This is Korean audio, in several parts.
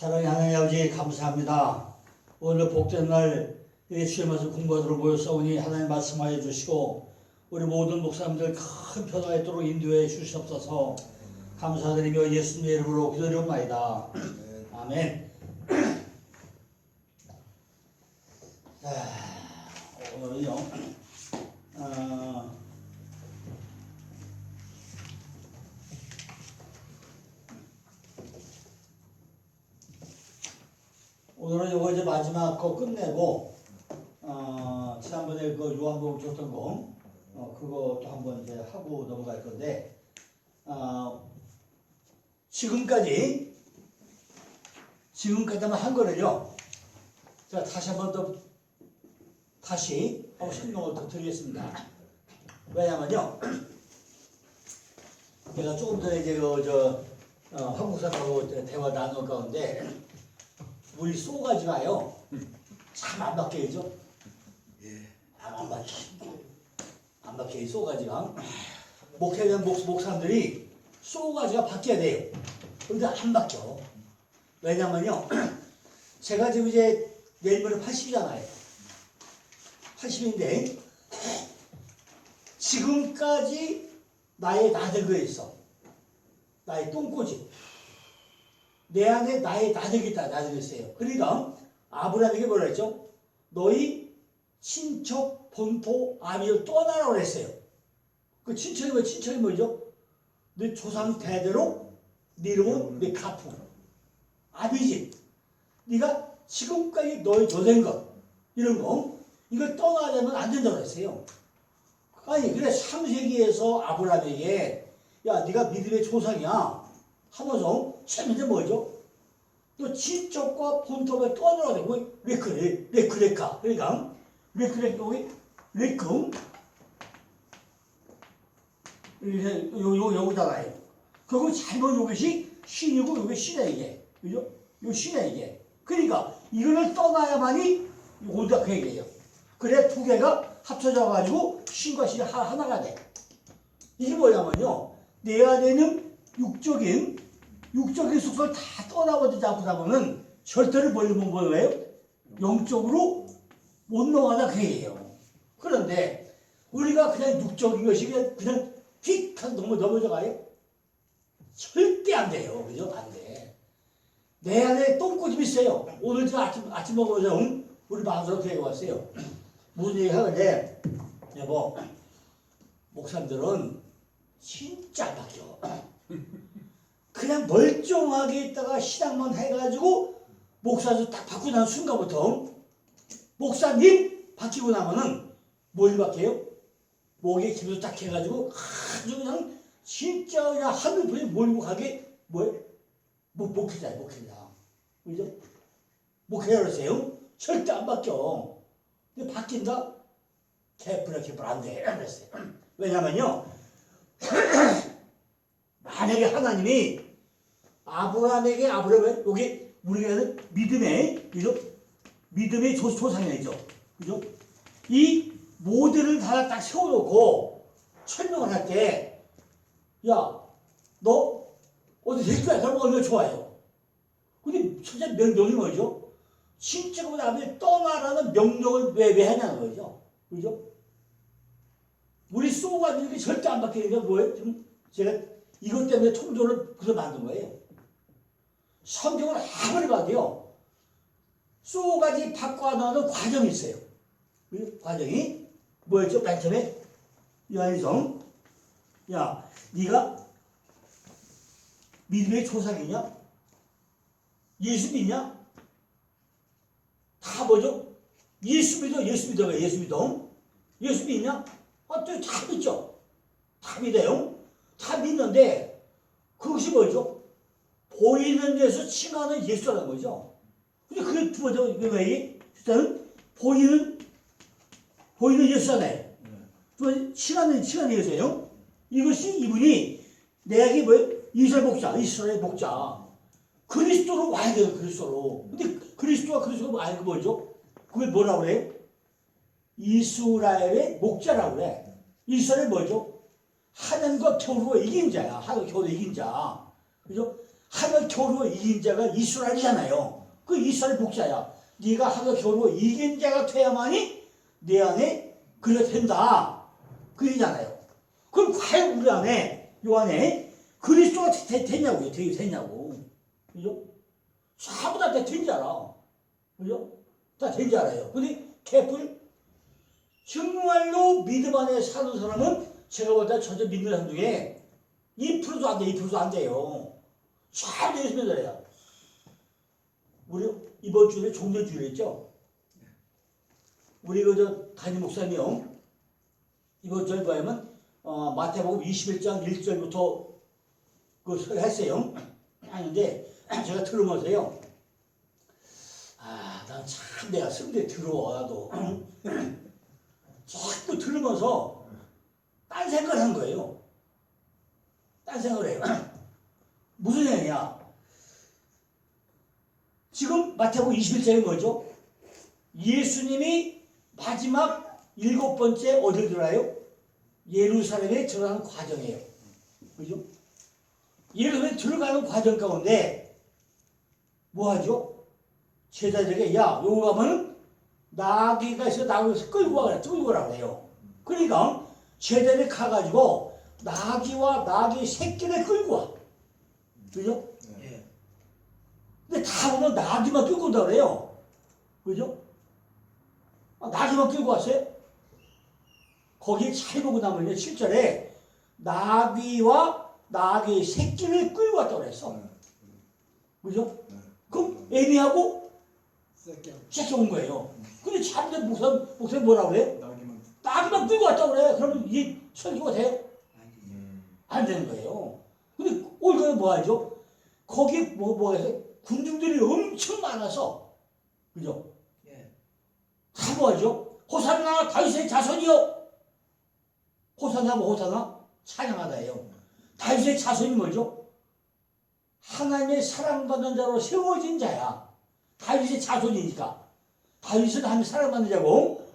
사랑의 하나님 아버지 감사합니다. 오늘 복된 날 주의 말씀 공부하도록 모였사오니 하나님 말씀하여 주시고 우리 모든 목사님들 큰 변화가 있도록 인도해 주시옵소서. 감사드리며 예수님의 이름으로 기도드리옵나이다. 아멘. 오늘은요 오늘은 요거 이제 마지막 거 끝내고 지난번에 그 요한복음 줬던 거 그것도 한번 이제 하고 넘어갈 건데 지금까지만 한 거를요 제가 다시 한번 더 설명을 더 드리겠습니다. 왜냐면요 제가 조금 전에 이제 한국 사람하고 대화 나눌 가운데 우리 쏘가지가요 참 안 바뀌죠? 안 바뀌어요. 쏘가지가 목회자는 목사님들이 쏘가지가 바뀌어야 돼요. 근데 안 바뀌어. 왜냐면요 제가 지금 이제 내일모레 80이잖아요 80인데 지금까지 나의 나대기에 있어. 나의 똥꼬지 내 안에 나의 나대기 있다. 나대기 있어요. 그러니까 아브라함에게 뭐라 했죠? 너희 친척 본토 아비를 떠나라고 그랬어요. 그 친척이 뭐죠? 네 조상 대대로 이루어온 네 가풍 아비집 네가 지금까지 너의 조된 것 이런 거 이걸 떠나려면 안 된다고 그랬어요. 아니 그래 창세기에서 아브라함에게 야 네가 믿음의 조상이야 하면서 최면제 뭐죠? 또 친척과 본토를 떠나라고 왜 그래? 왜 그럴까? 그러니까 왜 그랬고 왜끔 요거잖아요. 그거 잘못 요것이 신이고 요게 신이야 이게 그죠? 요 신이야 이게. 그러니까 이거를 떠나야만이 요거다 그 얘기예요. 그래 두 개가 합쳐져 가지고 신과 신이 하나가 돼. 이게 뭐냐면요 내 안에는 육적인 숙소를 다 떠나버리지 않고 나면은 절대로 멀리 못 보여요. 영적으로 못 넘어가다 그 얘기예요. 그런데 우리가 그냥 육적인 것이 그냥 휙 넘어져 가요? 절대 안 돼요. 그죠? 안 돼. 내 안에 똥꼬집이 있어요. 오늘 제가 아침 먹으면서 우리 방송으로 그 얘기 왔어요. 무슨 얘기 하는데 여보 목사님들은 진짜 안 바뀌어. 그냥 멀쩡하게 있다가 신앙만 해가지고 목사님 딱 바꾸고 난 순간부터 목사님 바뀌고 나면은 뭘 바뀌어요? 목에 기도 딱 해가지고 아주 그냥 진짜 그냥 하늘분이 몰입하게 목회자 그죠? 목회자 그러세요? 절대 안 바뀌어. 근데 바뀐다? 개뿔 안 돼. 그랬어요. 왜냐면요 만약에 하나님이 아브라함에게 여기 우리가 믿음의 그죠? 믿음의 조상이죠. 그죠? 이 모델을 하나 딱 세워놓고 설명을 할 때, 야, 너 어디 될 거야? 그러면 얼마나 좋아요. 근데 첫째 명령이 뭐죠? 친척보다 아버지 떠나라는 명령을 왜 하냐는 거죠. 그죠? 우리 쏘가 이렇게 절대 안 바뀌는 게 뭐예요? 지금 제가 이것 때문에 통조를 그래서 만든 거예요. 성경을 아무리 봐도요. 쏘가지 바꿔나가는 과정이 있어요. 그 과정이 뭐였죠? 맨 처음에 요한일성 야 네가 믿음의 조상이냐? 예수 믿냐? 다 뭐죠? 예수 믿어. 예수 믿냐? 또 다 믿죠. 다 믿어요. 다 믿는데 그것이 뭐죠? 보이는 데서 칭하는 예수라는 거죠. 근데 그게 두 번째 왜? 일단은 보이는 예수잖아요. 두 번째 칭하는 예수예요. 이것이 이분이 내게 뭐예요? 이스라엘 목자. 그리스도로 와야 돼요. 그리스도로. 근데 그리스도가 와야 그 뭐죠? 그걸 뭐라고 그래요? 이스라엘의 목자라고 그래. 이스라엘 뭐죠? 하나님과 겨루어 이긴 자야. 하나님과 겨루어 이긴 자. 그죠? 하며 겨루어 이긴 자가 이스라엘이잖아요. 그 이스라엘 복자야. 네가 하며 겨루어 이긴 자가 돼야만이 내 안에 그래 된다. 그 얘기잖아요. 그럼 과연 우리 안에 요 안에 그리스도가 됐냐고요. 되게 됐냐고. 그죠? 전부 다 된 줄 알아. 그죠? 다 된 줄 알아요. 근데 개뿔 정말로 믿음 안에 사는 사람은 제가 볼 때 전체 믿는 사람 중에 2%도 안 돼, 2%도 안 돼요. 잘 되시면 그래요. 우리 이번 주에 종료주일이었죠? 우리 그 담임 목사님이요. 이번 주에 뭐냐면 마태복음 21장 1절부터 그 했어요. 하는데 제가 들으면서요. 난 참 내가 성대 들어 나도 자꾸 들으면서 딴 생각을 한 거예요. 딴 생각을 해요. 무슨 얘기냐? 지금 마태복음 21장이 뭐죠? 예수님이 마지막 7번째 어딜 들어가요? 예루살렘에 들어가는 과정이에요. 그죠? 예루살렘에 들어가는 과정 가운데 뭐 하죠? 제자들에게 야, 요거 가면은 나귀가 있어 나귀에서 끌고 가라, 끌고 가라고 해요. 그러니까 제자들이 가가지고 나귀와 나귀 새끼를 끌고 와. 그죠? 예. 근데 다 보면 나귀만 끌고 온다 그래요. 그죠? 나귀만 끌고 왔어요. 거기에 잘 보고 나면요, 7절에 나귀와 나귀 새끼를 끌고 왔다고 그랬어. 그죠? 그럼 애미하고 새끼 온 거예요. 근데 자기들 목사님 뭐라고 그래? 나귀만 끌고 왔다고 그래. 그러면 이게 설교가 돼요? 안 되는 거예요. 근데 올거는 뭐 하죠? 거기 뭐 해서 군중들이 엄청 많아서, 그죠? 다 뭐 하죠? 호산나 다윗의 자손이요. 호산나 뭐 호산나? 찬양하다예요. 다윗의 자손이 뭐죠? 하나님의 사랑받는 자로 세워진 자야. 다윗의 자손이니까. 다윗은 하나님의 사랑받는 자고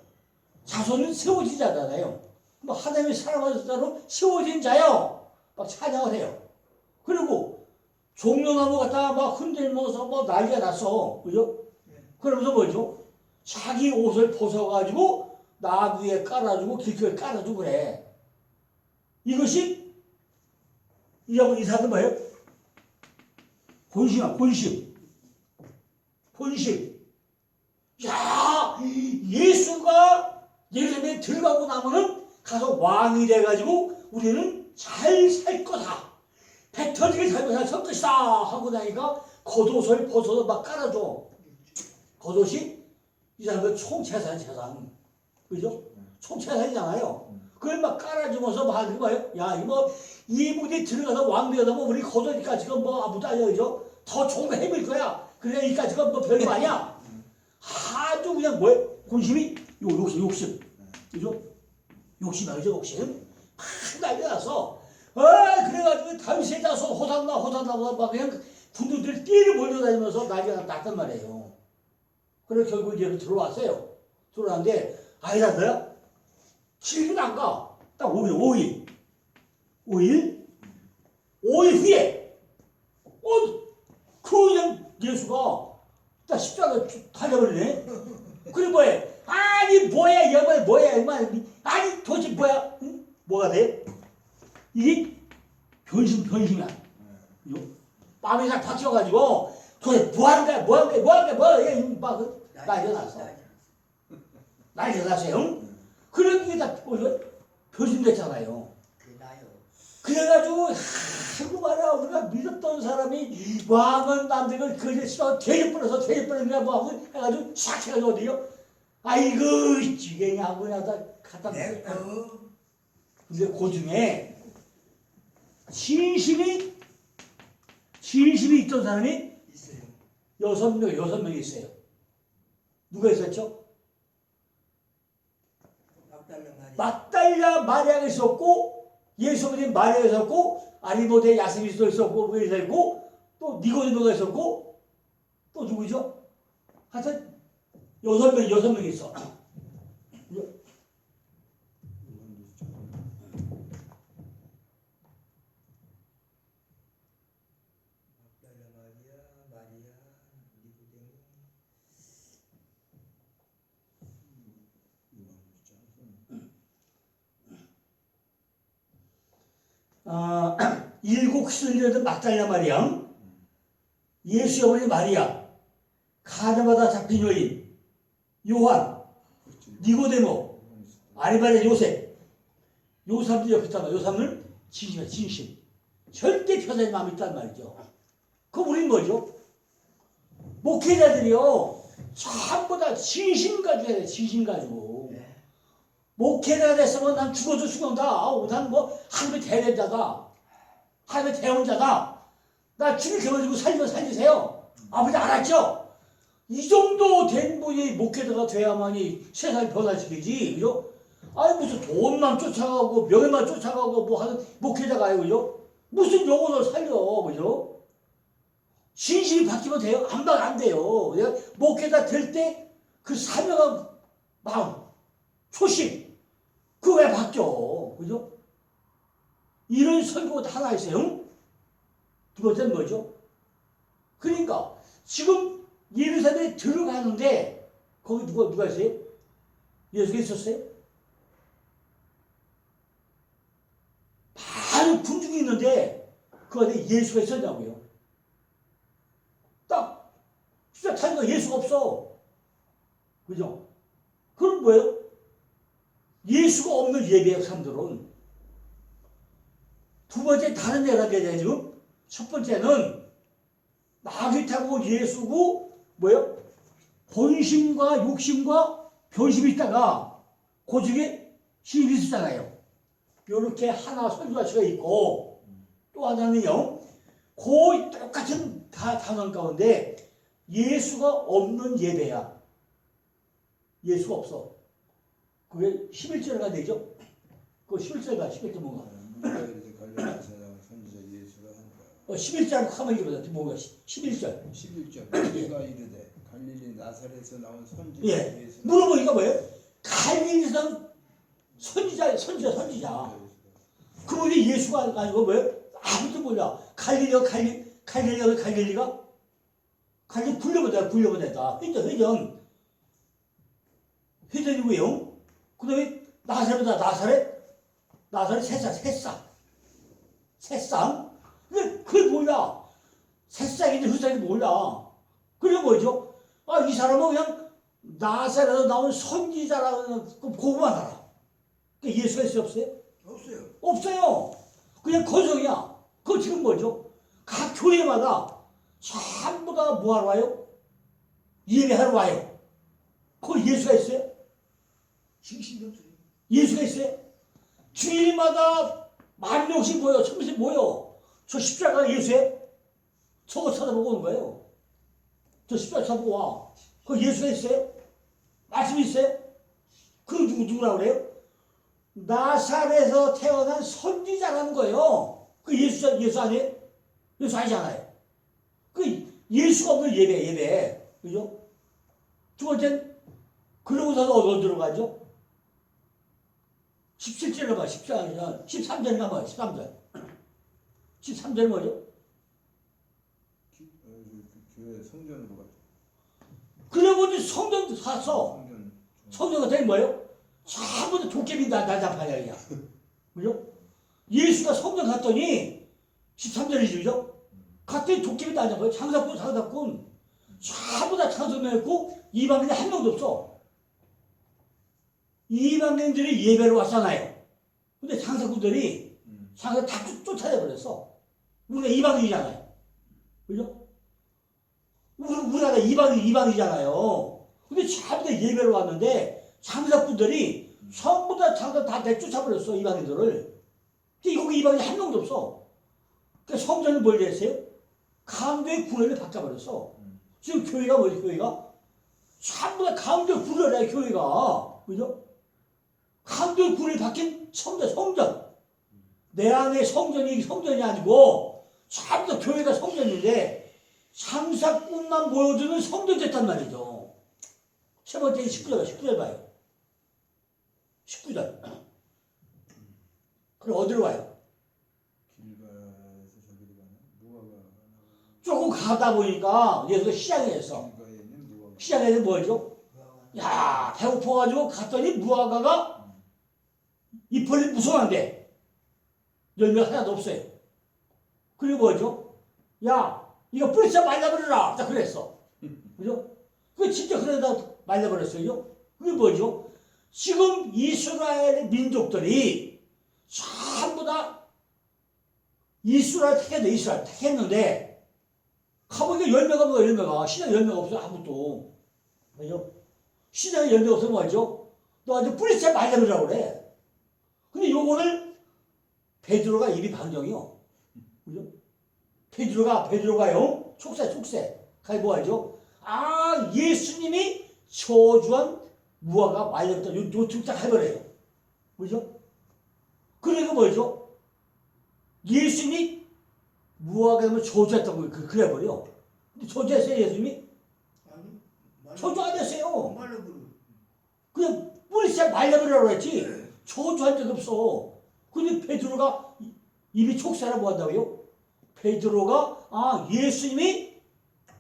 자손은 세워진 자잖아요. 뭐 하나님의 사랑받는 자로 세워진 자요. 막 찬양을 해요. 그리고 종려나무 갖다가 막 흔들면서 뭐 난리가 났어. 그죠? 그러면서 뭐죠? 자기 옷을 벗어가지고 나무에 깔아주고 길거리에 깔아주고 그래. 이것이 이 사람은 뭐예요? 본심이야, 본심. 본심. 야, 예수가 예루살렘에 들어가고 나면은 가서 왕이 돼가지고 우리는 잘 살 거다. 배 터지게 살 것이다. 하고 나니까 겉옷을 벗어서 막 깔아줘. 겉옷이 이 사람들 총재산. 그죠? 총재산이잖아요. 그걸 막 깔아주면서 막 하는 거예요. 야, 이거 이분이 들어가서 왕비가 되면 우리 겉옷이니까 지금 뭐 아무도 아니야. 그죠? 더 좋은 거 해볼 거야. 그러니까 지금 뭐 별거 아니야. 아주 그냥 뭐예요? 본심이 욕심. 그죠? 욕심이야, 그죠? 욕심. 막 난리 나서. 그래가지고 다윗의 자손 호산나 막 그냥 군중들이 띠를 몰려다니면서 난리가 났단 말이에요. 그래서 결국 이제 들어왔어요. 들어왔는데, 아이라더라? 길은 안 가. 딱 5일 후에, 그냥 예수가 딱 십자가 달려버리네. 그래 뭐해? 아니 뭐야 여말 뭐야 이말 아니 도대체 뭐야? 응? 뭐가 돼? 이게 변심이야. 마음이 딱 바뀌어가지고 도대체 뭐하는 거야 막 난리 났어. 난리 났어요. 응? 그런 게 다 변심됐잖아요. 그래가지고 아이고 말이야 우리가 믿었던 사람이 왕은 남들을 그리스도 대접불어서 대접불어서 뭐 하고 해가지고 샥 해가지고 어디요? 아이고 지갱이하고 그냥 다 갖다 놨어요. 근데 그 중에 진심이 있던 사람이 있어요. 6명 있어요. 누가 있었죠? 막달라 마리아가 있었고 예수님 마리아가 있었고 아리모데 야스미스도 있었고 뭐 있었고 또 니고디모가 있었고 또 누구죠? 하여튼 6명 있어. 일곱 시즌이라는 막달라 마리아, 예수 어머니 마리아, 가나마다 잡힌 여인, 요한, 니고데모, 아리마대 요셉, 요 사람들 옆에 있단 말이야. 요 사람을 진심이야, 진심. 절대 편한 마음이 있단 말이죠. 그럼 우리는 뭐죠? 목회자들이요, 전부 다 진심 가지고 해야 돼, 진심 가지고. 목회자가 됐으면 난 죽어도 죽는다. 난 뭐 하나님의 대변자다. 하나님의 대원자다. 나 주님 겨워지고 살리면 살리세요. 아버지 알았죠? 이 정도 된 분이 목회자가 돼야만이 세상을 변화시키지. 그죠? 아니 무슨 돈만 쫓아가고 명예만 쫓아가고 뭐 하는 목회자가요. 그죠? 무슨 영혼을 살려. 그죠? 진심이 바뀌면 돼요? 안 돼요. 목회자 될 때 그 사명한 마음, 초심, 그거 왜 바뀌어? 그죠? 이런 설교가 하나 있어요. 응? 두 번째는 뭐죠? 그러니까 지금 예루살렘에 들어가는데 거기 누가 있어요? 예수가 있었어요? 많은 군중이 있는데 그 안에 예수가 있었냐고요? 딱 진짜 타니까 예수가 없어. 그죠? 그럼 뭐예요? 예수가 없는 예배의 사람들은 두 번째 다른 예가 되냐 지금? 첫 번째는 마귀 타고 예수고 뭐예요? 본심과 욕심과 변심이 있다가 그 중에 힘이 있었잖아요. 이렇게 하나 설교가치가 있고 또 하나는요. 그 똑같은 단원 가운데 예수가 없는 예배야. 예수가 없어. 그게 11절가 되죠? 그 11절가 11절 뭔가. 11절 한번 읽어보자. 뭔가 11절. 11절. 그가 이르되 갈릴리 나사렛에서 나온 선지자 예. 예수. 물어보니까 뭐예요? 갈릴리에서 선지자. 그분이 예수가 아니고 뭐예요? 아무도 몰라. 갈릴리가 갈릴리 굴려보내다. 회전이고요. 그 다음에 나사렛 새싹. 근데 그걸 몰라. 새싹인지 흑싹인지 몰라. 그래 뭐죠? 이 사람은 그냥 나사렛에서 나온 선지자라는 그거만 알아. 그러니까 예수가 있어요, 없어요? 없어요. 없어요. 그냥 거성이야. 그거 지금 뭐죠? 각 교회마다 전부 다 뭐하러 와요? 예배하러 와요. 거기 예수가 있어요? 신신이 없어요. 예수가 있어요? 주일마다 만 명씩 모여, 천 명씩 모여. 저 십자가 예수예요? 저거 쳐다보고 오는 거예요. 저 십자가 쳐다보고 와. 그 예수가 있어요? 말씀이 있어요? 그 누구라고 그래요? 나사렛에서 태어난 선지자라는 거예요. 그 예수 아니에요? 예수 아니잖아요. 그 예수가 없는 예배. 그죠? 두 번째는, 그러고서 어디로 가죠? 17절에 봐, 13절에 가봐, 13절 뭐죠? 교회 성전으로 갔죠. 그래보니 성전 사서, 성전가 되는 뭐예요? 전부 다 도깨비 나잡아야 그냥. 그죠? 예수가 성전 갔더니 13절이죠, 그죠? 갔더니 도깨비 나잡아요. 장사꾼. 전부 다 장사꾼이었고 이방인이 한 명도 없어. 이방인들이 예배를 왔잖아요. 근데 장사꾼들이 장사 다 쫓아내버렸어. 우리가 이방인이잖아요. 그죠? 우리가 다 이방인이잖아요. 근데 전부 다 예배를 왔는데 장사꾼들이 전부 다 장사 다 내쫓아버렸어, 이방인들을. 근데 거기 이방인이 한 명도 없어. 그러니까 성전이 뭘 했어요? 가운데 구례를 바꿔버렸어. 지금 교회가 뭐지, 교회가? 전부 다 가운데 구례래, 교회가. 그죠? 가운데 구례를 바뀐 성전. 내 안에 성전이 아니고 전부 다 교회가 성전인데 장사꾼만 모여드는 성전 됐단 말이죠. 세 번째 19절 봐요. 19절. 그럼 어디로 가요? 길가에서 저기로 가나? 무화과. 조금 가다 보니까 예수가 시장에서 시장에는 뭐죠? 야, 배고파가지고 갔더니 무화과가 잎을 무성한데 열매가 하나도 없어요. 그리고 뭐죠? 야, 이거 뿌리쳐 말려버려라. 딱 그랬어. 그죠? 그 진짜 그러다 말려버렸어요. 그게 뭐죠? 지금 이스라엘 민족들이 전부 다 이스라엘 택했는데, 이스라엘 택했는데, 가보니까 열매가 뭐야, 열매가. 시장에 열매가 없어, 아무것도. 그죠? 시장에 열매가 없으면 뭐죠? 너 아주 뿌리채 말려버리라고 그래. 근데 요거를 베드로가 입이 반정이요. 그죠? 베드로가요, 촉새. 그게 뭐하죠? 아, 예수님이 저주한 무화과 말렸다. 요 둘딱 해버려요. 그죠? 그러니까 뭐죠? 예수님이 무화과를 저주했다고 그래버려. 근데 저주했어요, 예수님이? 아니, 저주 안 했어요. 말려버려. 그냥 뿌리째 말려버리라고 했지. 저주한 적 없어. 근데 베드로가 입이 촉새라 뭐 한다고요? 베드로가 아, 예수님이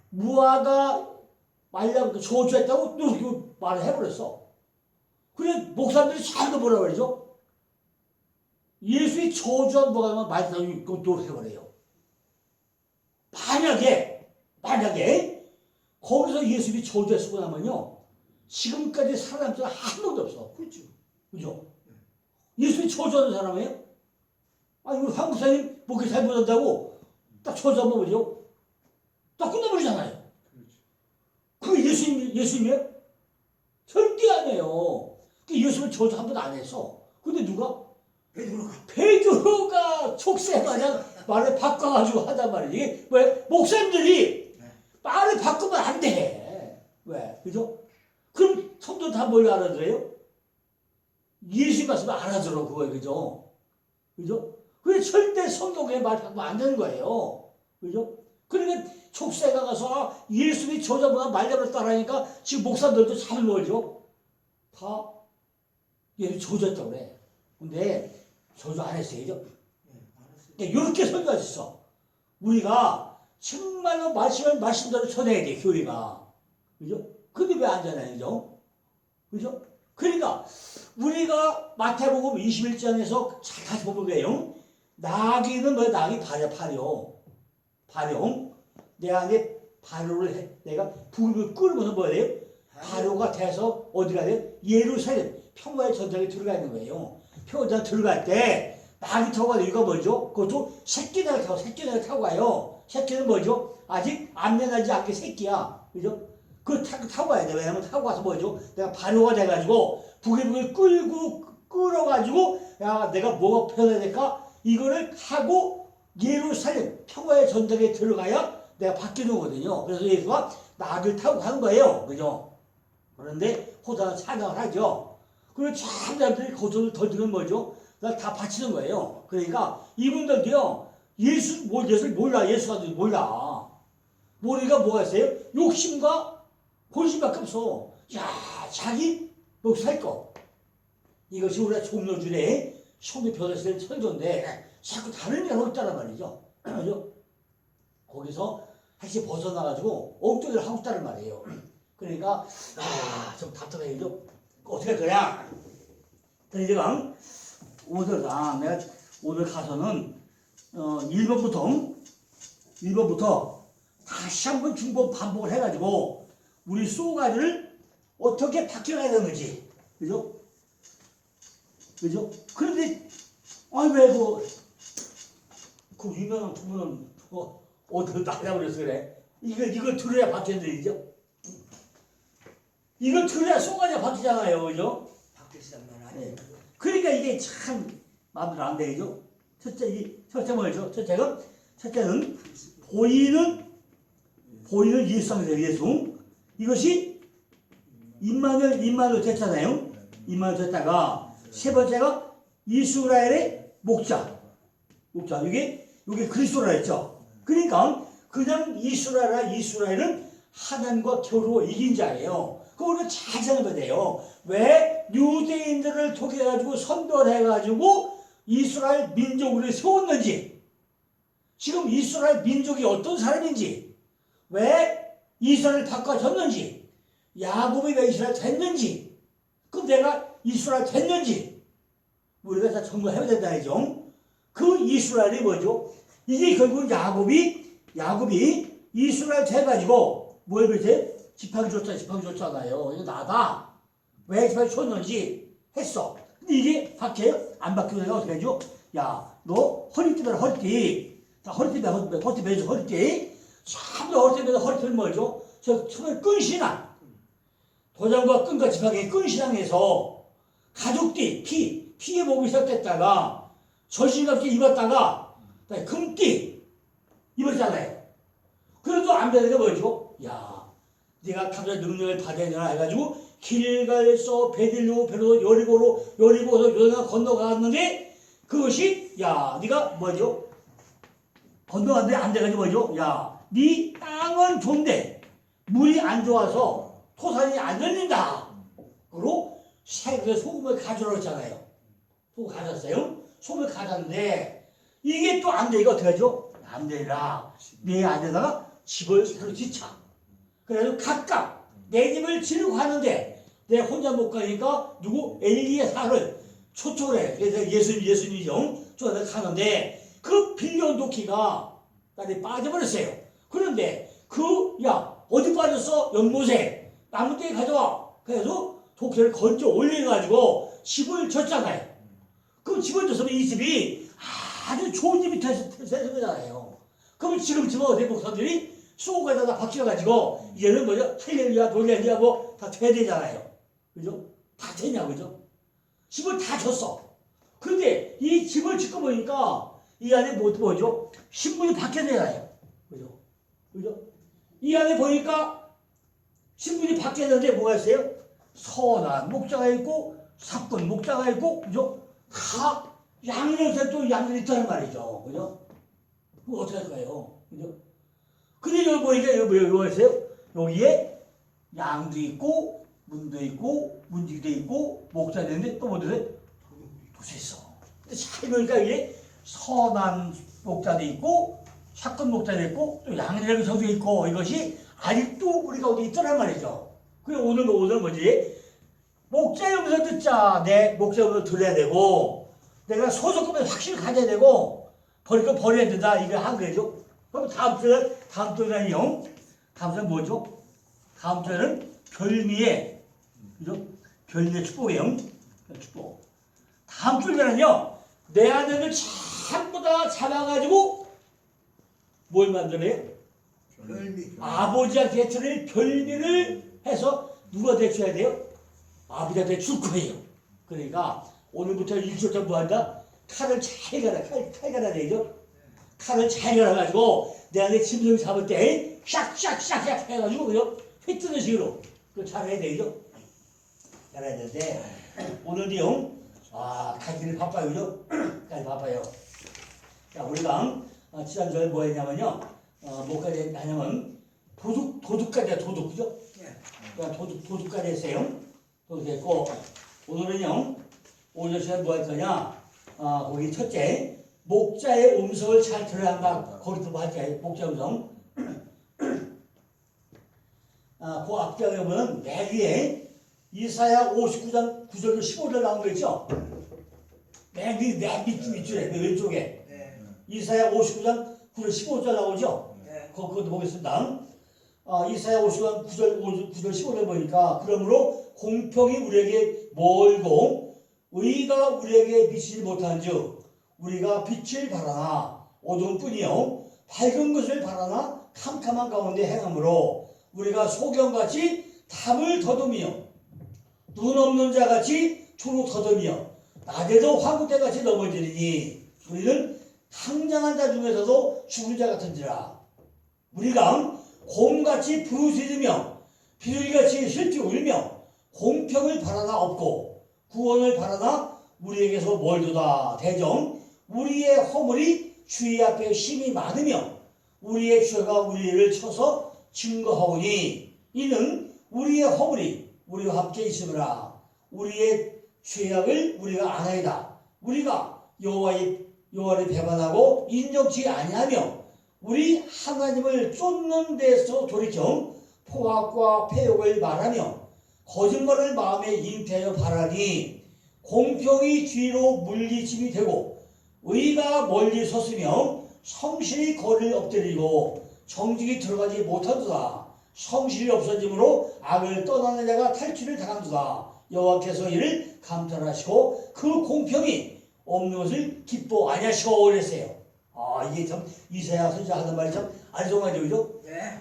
무화과 말려 저주했다고 이렇게 말을 해버렸어. 그래 목사님들이 잘도 뭐라 그러죠? 예수의 저주한 무화과만 말했다고 또 해버려요. 만약에 거기서 예수님이 저주했고 나면요 지금까지 살아남은 사람 한 명도 없어. 그렇죠. 그죠? 예수님이 저주하는 사람이에요? 아니 우리 황국사님 목회 잘 못한다고 딱 저주하면 뭐죠? 딱 끝나버리잖아요. 그게 예수님이에요? 절대 아니에요. 예수님은 저주 한 번도 안 했어. 근데 누가? 베드로가 촉새 마냥 말을 바꿔가지고 하단 말이지. 이게 왜? 목사님들이 말을 바꾸면 안 돼. 왜? 그죠? 그럼 성도 다 뭘 알아들어요? 예수 말씀을 알아들어 그거예요. 그죠? 그죠? 그래 절대 성경에 말 바꾸면 안 되는 거예요. 그죠? 그러니까 촉새가 가서 예수님이 저주보다 말려버렸다라니까 지금 목사들도 잘 모르죠? 다 얘를 저주했다고 그래. 근데 저주 안 했어요. 그죠? 그러니까 이렇게 설교할 수 있어. 우리가 정말로 말씀대로 전해야 돼, 교회가. 그죠? 근데 왜 안 전해요? 그죠? 그죠? 그러니까 우리가 마태복음 21장에서 잘 다시 보면 돼요. 나귀는 뭐야? 나귀 발용. 내 안에 발효를 해. 내가 불을 끓으면 뭐야 돼요? 발효가 돼서 어디 가야 돼요? 예루살렘 평화의 전장에 들어가 있는 거예요. 평화에 들어갈 때 나귀 타고 가는 이유가 뭐죠? 그것도 새끼를 타고 가요. 새끼는 뭐죠? 아직 암내나지 않게 새끼야. 그죠? 그걸 타고 가야 돼. 왜냐면 타고 가서 뭐죠? 내가 발효가 돼가지고 부글부글 끓어가지고 야 내가 뭐가 표현해야 될까? 이거를 하고 예루살렘 평화의 전장에 들어가야 내가 바뀌는 거거든요. 그래서 예수가 나귀를 타고 가는 거예요. 그죠? 그런데 호사는 찬양을 하죠. 그리고 사람들이 거기서 던지는 뭐죠? 다 바치는 거예요. 그러니까 이분들도요, 예수를 몰라. 예수가 몰라. 모르니까 뭐가 있어요? 욕심과 본심밖에 없어. 야, 자기 여기 살 거. 이것이 우리가 종로줄에 성경 변호사의 설교인데 자꾸 다른 일을 하고 있다는 말이죠. 그죠? 거기서 다시 벗어나가지고 엉뚱이를 하고 있다는 말이에요. 그러니까 좀 답답해. 어떻게 할 거냐? 그러니까 내가 오늘 가서는 1번부터 다시 한번 중복 반복을 해가지고 우리 쏘가리를 어떻게 바뀌어가야 되는지, 그죠? 그런데 왜 그 유명한 부분은 어디로 나가버려서 그래? 이걸 들어야 바뀌는데, 그죠? 이걸 들어야 쏘가리가 바뀌잖아요, 그죠? 바뀌었단 말 아니에요. 그러니까 이게 참 마음대로 안 되죠. 첫째 뭐죠? 첫째는 보이는 예수상이에요. 예수. 이것이 임마누엘 됐잖아요. 임마누엘 됐다가 세 번째가 이스라엘의 목자. 이게 그리스도라 했죠. 그러니까 그냥 이스라엘은 하나님과 겨루어 이긴 자예요. 그거를 잘 생각해야 돼요. 왜 유대인들을 통해 가지고 선별해 가지고 이스라엘 민족을 세웠는지, 지금 이스라엘 민족이 어떤 사람인지, 왜 이스라엘 바꿔졌는지, 야곱이 왜 이스라엘 됐는지, 그럼 내가 이스라엘 됐는지 우리가 다 정리해야 된다 이죠. 그 이스라엘이 뭐죠? 이게 결국 야곱이 이스라엘 돼가지고 뭘 그랬어요? 지팡이 줬잖아요. 이거 나다. 왜 지팡이 줬는지 했어. 근데 이게 박혀요? 안 박히고 내가 어떻게 해줘? 야, 너 허리띠 매라, 허리띠. 자, 허리띠 매줘, 허리띠. 참도 허리띠 매서 허리띠를 뭐죠? 저 처음에 끈신앙. 도장과 끈과 지팡이 끈신앙에서 가죽띠, 피에 목이 시작됐다가 절신갑게 입었다가 금띠 입었잖아요. 그래도 안 되는 게 뭐죠? 야, 네가 가장 능력을 받아야 되나 해가지고 길갈에서 베들로 여리고로 요단강 건너갔는데 그것이 야, 네가 뭐죠? 건너갔는데 안 돼가지고 뭐죠? 야, 네 땅은 좋은데 물이 안 좋아서 토산이 안 열린다. 그리고 소금을 가져오라 했잖아요. 소금 가졌어요. 소금을 가졌는데 이게 또 안 돼. 이거 어떻게 하죠? 안 되라. 내 안에다가 집을 새로 짓자. 그래서 각각 내 집을 지르고 하는데 내 혼자 못 가니까 누구 엘리야사를 초청을 해. 그래서 예수님이죠. 저한테 가는데 그 빌려놓기가 딸이 빠져버렸어요. 그런데 어디 빠졌어? 연못에 나무떼기 가져와. 그래서 도끼를 건져 올려가지고 집을 졌잖아요. 그 집을 졌으면 이 집이 아주 좋은 집이 되는 거잖아요. 그럼 지금 어디 목사들이 쏘가에다 박혀가지고 이제는 뭐죠? 할렐루야, 놀렐루야 뭐 다 돼야 되잖아요. 그죠? 다 되냐, 그죠? 집을 다 줬어. 그런데 이 집을 짓고 보니까 이 안에 뭐죠? 신분이 바뀌어야 되잖아요. 그죠? 그죠? 이 안에 보니까 신분이 바뀌었는데 뭐가 있어요? 선한 목자가 있고 사건 목자가 있고 그죠? 다 양이라서 또 양들이 있다는 말이죠. 그죠? 그거 어떻게 할까요? 그죠? 근데 여기 보니까 여기 뭐가 있어요? 여기에 양도 있고 문도 있고 문지기도 있고 목자도 있는데 또 뭐도 있어요? 도서 있어. 근데 잘 보니까 이게 선한 목자도 있고 사건 목자도 있고 또 양이라고 적혀 있고 이것이 아직도 우리가 어디 있더란 말이죠. 그래 오늘 뭐지? 목자 여기서 듣자. 내 목자 여기서 들어야 되고 내가 소속금을 확실히 가져야 되고 버릴 거 버려야 된다. 이거 한 거죠. 그럼 다음 주에는요. 다음 주는 뭐죠? 다음 주에는 별미의 그죠? 별미의 축복이에요. 축복. 다음 주에는요. 내 아들을 전부 다 잡아가지고 뭘 만드네요? 아버지한테 드릴 별미를 해서 누가 대줘야 돼요? 아버지한테 줄 거예요. 그러니까 오늘부터 일주일째 뭐 한다? 칼을 잘 갈아, 칼 갈아야 되죠? 칼을 잘 갈아가지고 내 안에 짐승 잡을 때 샥샥샥샥 해가지고 그죠? 회 뜨는 식으로 그거 잘 해야 되죠? 잘해야 되는데 오늘도요 갈 길이 바빠요. 그죠? 갈 길이 바빠요. 자, 우리가 지난주에 뭐 했냐면요 뭐까지 하냐면 도둑까지 해요. 도둑 그죠? 그러니까 도둑까지 했어요. 도둑했고 오늘은요 오늘 시간 뭐 할 거냐 거기 첫째 목자의 음성을 잘 들어야 한다. 거기서 뭐 할게요. 목자 음성. 그 앞장에 보면 맨 위에 이사야 59장 9절로 15절 나온 거 있죠? 맨 밑줄에 왼쪽에 이사야 59장 9절 15절 나오죠? 그것도 보겠습니다. 이사야 59장 9절 15절 보니까 그러므로 공평이 우리에게 멀고 의가 우리에게 비치지 못한즉 우리가 빛을 바라나 어둠뿐이요 밝은 것을 바라나 캄캄한 가운데 행함으로 우리가 소경같이 담을 더듬이요 눈 없는 자같이 초로 더듬이요 낮에도 황구대같이 넘어지리니 우리는 상장한 자 중에서도 죽은 자 같은지라. 우리가 곰같이 부르짖으며 비둘기같이 슬피 울며 공평을 바라나 없고 구원을 바라나 우리에게서 멀도다. 대정 우리의 허물이 주의 앞에 심히 많으며 우리의 죄가 우리를 쳐서 증거하오니 이는 우리의 허물이 우리와 함께 있으므라. 우리의 죄악을 우리가 아나이다. 우리가 여호와를 배반하고 인정치 아니하며 우리 하나님을 쫓는 데서 돌이켜 포악과 패욕을 말하며 거짓말을 마음에 잉태하여 바라니 공평이 뒤로 물리침이 되고 의가 멀리 섰으며 성실히 거리를 엎드리고 정직이 들어가지 못한도다. 성실이 없어짐으로 악을 떠나는 자가 탈취를 당한도다. 여호와께서 이를 감탄하시고 그 공평이 없는 것을 기뻐 아니하시고 그랬어요. 아, 이게 참 이사야 선지자 하는 말이 참 알송하죠, 그죠? 네.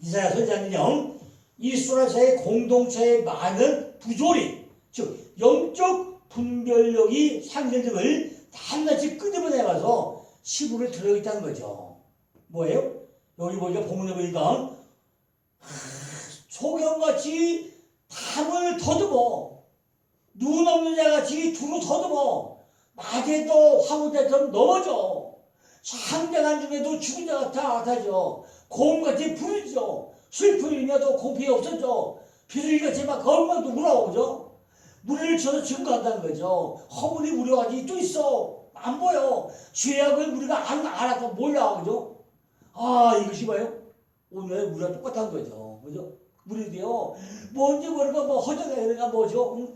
이사야 선지자는요, 이스라엘의 공동체의 많은 부조리, 즉 영적 분별력이 상실됨을 낱낱이 끄집어내가서 시부를 들어있다는 거죠. 뭐예요? 여기 보니까 본문에 보니까 소경같이 담을 더듬어 눈 없는 자같이 두루 더듬어 낮에도 화무대처럼 넘어져 상대한 중에도 죽은 자 같아져 곰같이 부르죠. 슬픔이며도 공평이 없어져 비둘기같이 막 걸음도 울어오죠. 무리를 쳐서 증거한다는 거죠. 허물이 우려가지 또 있어. 안 보여. 죄악을 우리가 안 알아서 몰라. 그죠? 아, 이것이 뭐예요? 오늘 우리가 똑같은 거죠. 그죠? 우리도요, 뭔지 모르고 뭐 허전해. 그러니까 뭐죠?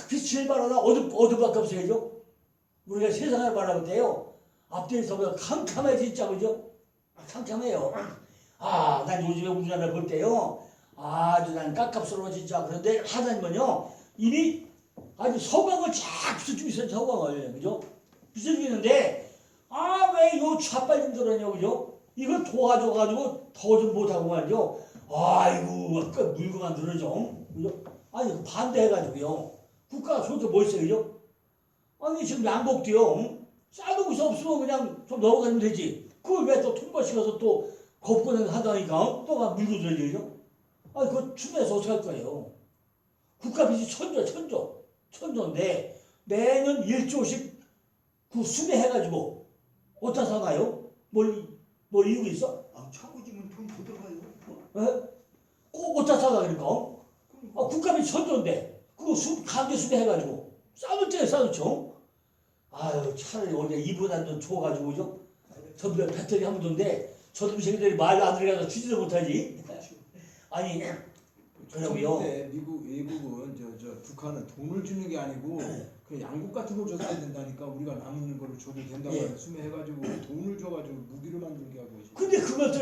빛을 발하나 어둠밖에 없어요. 그죠? 우리가 세상을 바라볼 때요, 앞뒤에서 보면 캄캄해, 진짜. 그죠? 캄캄해요. 아, 난 요즘에 우리나라 볼 때요, 아주 난 깝깝스러워, 진짜. 그런데 하나님은요, 이미 아주 서광을 쫙 비춰주고 있어요, 서광을. 그죠? 비춰주고 있는데, 아, 왜 요 좌빨 좀 들었냐, 그죠? 이걸 도와줘가지고 더 좀 못하고 말이죠. 아이고, 아까 물건만 들어줘. 그죠? 아니, 반대해가지고요. 국가가 저렇게 뭐 있어요, 그죠? 아니, 지금 양복도요, 싸도 곳이 없으면 그냥 좀 넘어가면 되지. 그걸 왜 또 통과시켜서 또 겁권을 하다니까 또 물고 들어야죠. 아니, 그거 춤에서 어떻게 할 거예요? 국가 빚이 천조인데 매년 1조씩 그 수배해가지고 어디다 사나요? 뭘 이유가 있어? 아, 차고지면 돈 더 들어가요. 에? 꼭 어디다 사가 그러니까? 아, 국가 빚이 천조인데 그거 강제 수배해가지고 싸울 때 싸놓죠. 아유, 차라리 원래 이분한 돈 줘가지고 그죠? 전부 다 배터리 한 분인데 저놈 새끼들이 말도 안 들어가서 주지도 못하지. 아니 그러고요. 근데 외국은 저 북한은 돈을 주는 게 아니고 그 양국 같은 걸 줬어야 된다니까. 우리가 남는 거를 줘도 된다고 예. 수매해가지고 돈을 줘가지고 무기를 만들게 하고 계시. 근데 그것도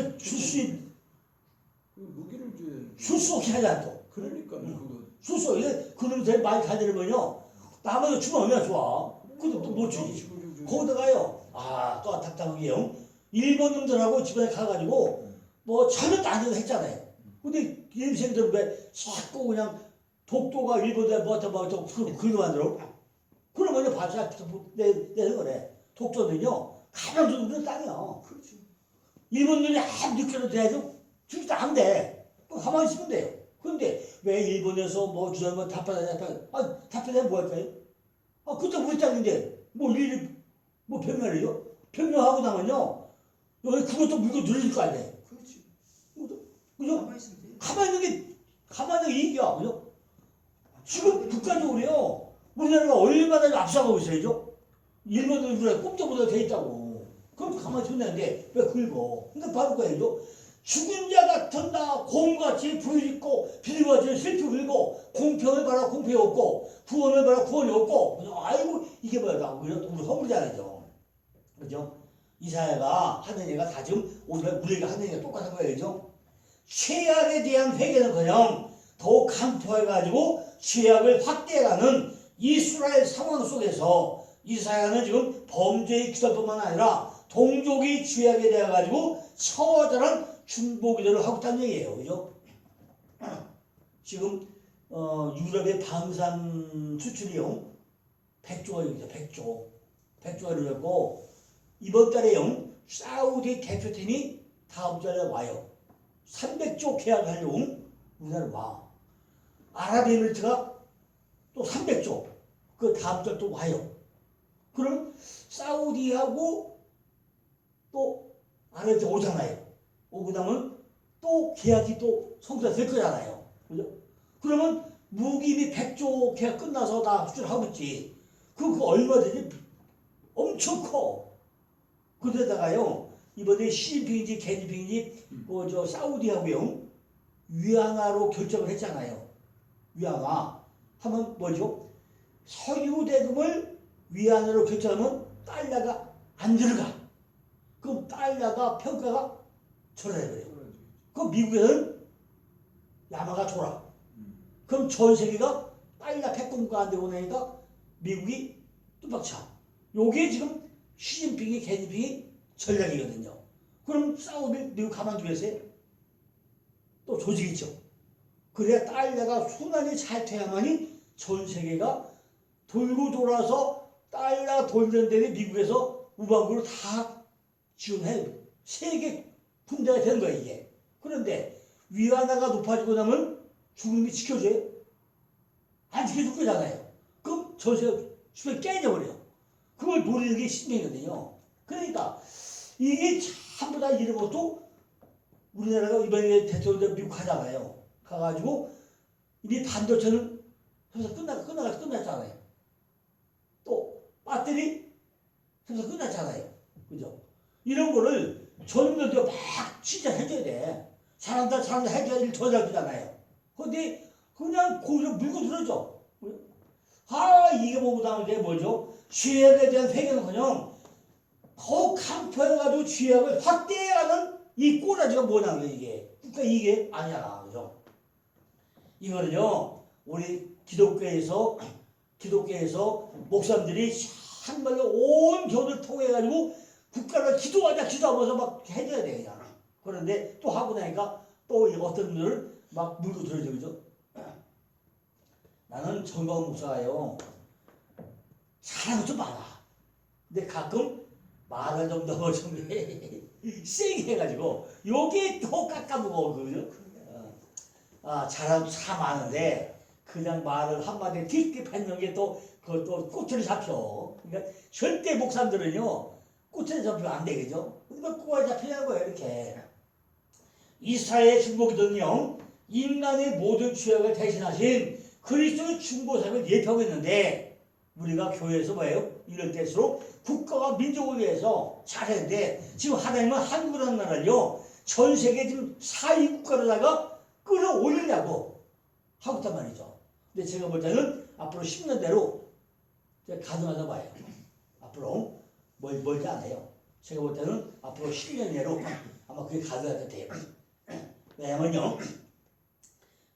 무기를 줄 수 없게 하냐 또. 그러니까 그거 줄 수 없게 그놈이 제일 많이 가지려면요. 남한테 주면 얼마나 좋아. 근데 또 못 주지. 거기다가요. 아, 또 답답한 게요. 일본 놈들하고 집안에 가가지고 뭐 전혀 딴 데도 했잖아요. 근데 일생들은 왜 자꾸 그냥 독도가 일본에 뭐하다 그거 만들어? 그러면 반사 내는 거래. 독도는요 가만둬도 우리 땅이야. 그렇지. 일본들이 아무 느껴도 돼도 주지도 안 돼. 가만히 있으면 돼요. 그런데 왜 일본에서 뭐 주면 뭐 답변하면 뭐 할까요? 아, 그때 우리 땅인데 뭐 변명이죠? 변명하고 나면요 여기 그것도 물고 늘릴 거 아니에요. 그렇지. 그죠? 가만히 있으면 돼. 가만히 있는 게 이익이야. 그죠? 지금 국가적으로요, 우리나라가 얼마나 앞서가고 있어야죠? 일본은 우리가 꼼짝보다 돼 있다고. 그럼 가만히 있으면 되는데, 왜 긁어? 근데 바로 그거예요. 죽은 자 같은 나, 곰같이 부유짓고, 비리같이 슬피 울고, 공평을 바라 공평이 없고, 구원을 바라 구원이 없고, 그죠? 아이고, 이게 뭐야, 우리 허물이잖아요. 그죠? 이사야가 하는 얘기가 다 지금 우리가 하는 얘기가 똑같은 거예요. 그죠? 죄악에 대한 회개는커녕 더욱 강토해가지고 죄악을 확대해가는 이스라엘 상황 속에서 이사야는 지금 범죄의 기도뿐만 아니라 동족의 죄악에 대해 가지고 처절한 중보기도를 하고 있다는 얘기예요. 그죠? 지금 유럽의 방산 수출이요 100조가 100조가 이루었고 이번 달에요 사우디 대표팀이 다음 달에 와요. 300조 계약하려고 우리나라 와. 아랍에미리트가 또 300조 그 다음 달 또 와요. 그럼 사우디하고 또 아랍에미리트 오잖아요. 오고 나면 또 계약이 또 성사가 될 거잖아요. 그죠? 그러면 무기비 100조 계약 끝나서 다 수출하고 있지. 그거 얼마 되지? 엄청 커. 그러다가요 이번에 시진핑인지 개진핑인지 저 사우디하고요 위안화로 결정을 했잖아요. 위안화 하면 뭐죠? 석유 대금을 위안으로 결정하면 달러가 안 들어가. 그럼 달러가 평가가 절하해버려요. 그럼 미국에서는 야마가 돌아. 그럼 전 세계가 달러 패권가 안 되고 나니까 미국이 뚜벅차. 요게 지금 시진핑이 개진핑이 전략이거든요. 그럼 싸우면 미국 가만두겠어요? 또 조직이 있죠. 그래야 달러가 순환이 잘 돼야만이 전 세계가 돌고 돌아서 달러 돌던 데는 미국에서 우방구를 다 지원해요. 세계 군대가 되는 거야 이게. 그런데 위안화가 높아지고 나면 죽음이 지켜져요? 안 지켜줄 거잖아요. 그럼 전 세계 수백 깨져버려요. 그걸 노리는 게 신명이거든요. 그러니까 이게 전부 다 이런 것도 우리나라가 이번에 대통령 미국 가잖아요. 가가지고 이미 반도체는 벌써 끝났잖아요. 또 배터리 벌써 끝났잖아요. 그죠? 이런 거를 전문들도 막 진짜 해줘야 돼. 잘한다 해줘야 더 잘되잖아요. 근데 그냥 거기서 물고 들어줘. 이게 뭐보다는 게 뭐죠? 쥐약에 대한 회개는커녕 더욱 강포해가지고 쥐약을 확대하는 이 꼬라지가 뭐냐는 거예요, 이게. 그러니까 이게 아니야, 그죠? 이거는요, 우리 기독교에서 목사님들이 한마디 온 교를 통해가지고 국가를 기도하면서 막 해줘야 돼, 그냥. 그런데 또 하고 나니까 또 어떤 분들을 막 물고 들어줘, 그죠? 나는 정광 목사가요, 잘하는 것도 많아. 근데 가끔 말을 좀 너무 좀 세게 해가지고 요게 또 깎아먹어, 그죠? 잘하는 것도 참 많은데 그냥 말을 한마디에 딥게 뱉는 게 또 그것도 꼬투리 잡혀. 그러니까 절대 목사님들은요 꼬투리 잡히면 안 돼, 그죠? 그러니까 꼬가 잡히는 거예요, 이렇게. 이스라엘의 중보기도는요 인간의 모든 죄악을 대신하신 그리스도의 중보사를 예표하고 있는데 우리가 교회에서 뭐예요? 이럴 때일수록 국가와 민족을 위해서 잘했는데 지금 하나님은 한국이라는 나라를요 전 세계 지금 4위 국가로다가 끌어올리려고 하고 있단 말이죠. 근데 제가 볼 때는 앞으로 10년 대로 가능하다 봐요. 앞으로 멀지 않아요. 제가 볼 때는 앞으로 10년 내로 아마 그게 가능할 것 같아요. 왜냐면요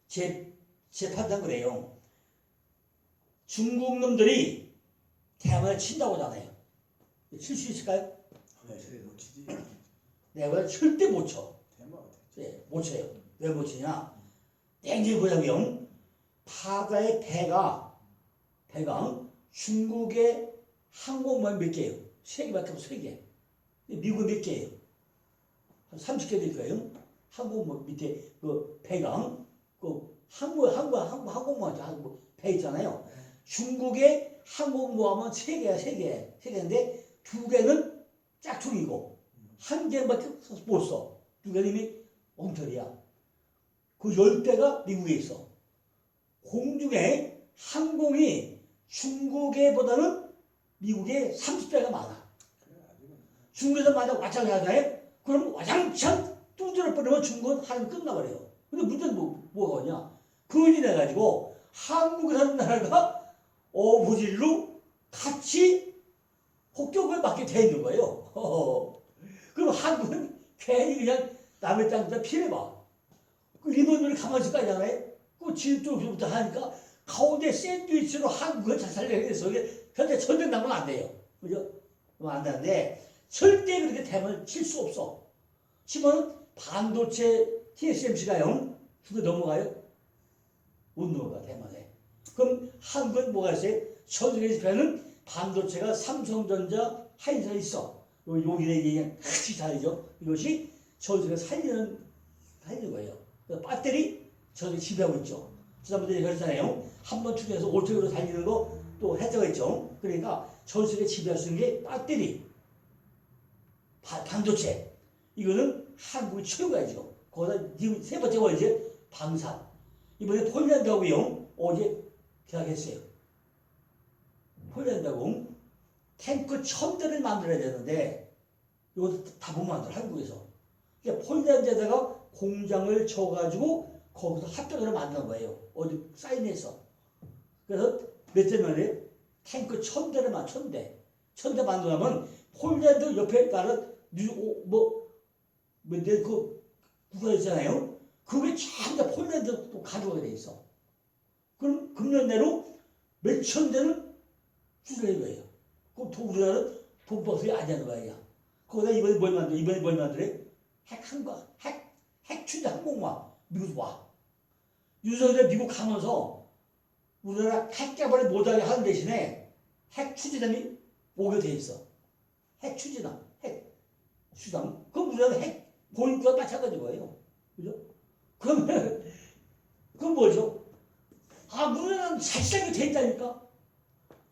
제 판단 그래요. 중국 놈들이 대만을 친다고 하잖아요. 칠 수 있을까요? 네, 못 치지. 내가 절대 못 쳐. 대만 네, 못 쳐요. 왜 못 치냐? 땡길 보자면 바다의 배가 중국의 항공모함 몇 개예요? 3개밖에 없어, 3개. 미국은 몇 개예요? 한 30개 될 거예요. 항공모 밑에 그 배가 그 항공모함 배 있잖아요. 중국의 항공모함은 3개야, 3개인데 2개는 짝퉁이고 1개밖에 못 써. 2개는 이미 엉터리야. 그 10배가 미국에 있어. 공중에 항공이 중국에보다는 미국에 30배가 많아. 중국에서 만약 와장을 하잖아요. 그럼 와장창 뚜드려 버리면 중국은 하루 끝나버려요. 근데 문제는 뭐가 오냐? 그걸 인해 가지고 한국이라는 나라가 어부질로 같이 폭격을 맞게 돼 있는 거예요. 그럼 한국은 괜히 그냥 남의 땅에다 피해봐. 일본들이 가만히 있을 거 아니잖아요? 그 지도부터 하니까 가운데 샌드위치로 한국을 잘 살려야 돼서 이게 현재 전쟁 나면 안 돼요. 그죠? 그럼 안 되는데 절대 그렇게 되면 칠 수 없어. 치면 반도체 TSMC가요? 그게 넘어가요? 못 넘어가, 대만에. 그럼 한국은 뭐가 있어요? 전 세계 지표에는 반도체가 삼성전자, 하이닉스가 있어. 여기에 얘기한 같이 다르죠. 이것이 전 세계를 살리는 거예요. 배터리 전 세계 지배하고 있죠. 지난번에 그랬잖아요. 한번 충전해서 올트로 달리는 거 또 했다고 했죠. 그러니까 전 세계 지배할 수 있는 게 배터리, 반도체. 이거는 한국이 최고야 지금. 거기다 지금 세 번째가 이제 방산. 이번에 폴란드하고요 어제 계약했어요. 폴란드하고 탱크 1000대를 만들어야 되는데 이것도 다 못 만들어 한국에서. 그러니까 폴란드에다가 공장을 쳐가지고 거기서 합작으로 만든 거예요. 어디 사인해서. 그래서 몇째 만에 탱크 1000대를 1000대 만들려면 폴란드 옆에 나는 그 국가 있잖아요. 그게 전부 다 폴란드 또 가져가게 돼 있어. 그럼 금년 내로 몇천 대는 수출할 거예요. 그럼 또 우리나라는 돈버스에 안 되는 거야. 거기다 이번에 뭘 만들어? 이번에 뭘 만들어? 핵 추진 항공모함 미국 와. 윤석열이 미국 가면서 우리나라 핵 개발을 못하게 하는 대신에 핵 추진함이 오게 돼 있어. 핵 추진함, 핵 수당. 그럼 우리나라 핵 보유국과 마찬가지예요. 그죠? 그러면 그건 뭐죠? 아, 우리나라는 자치하게 돼 있다니까.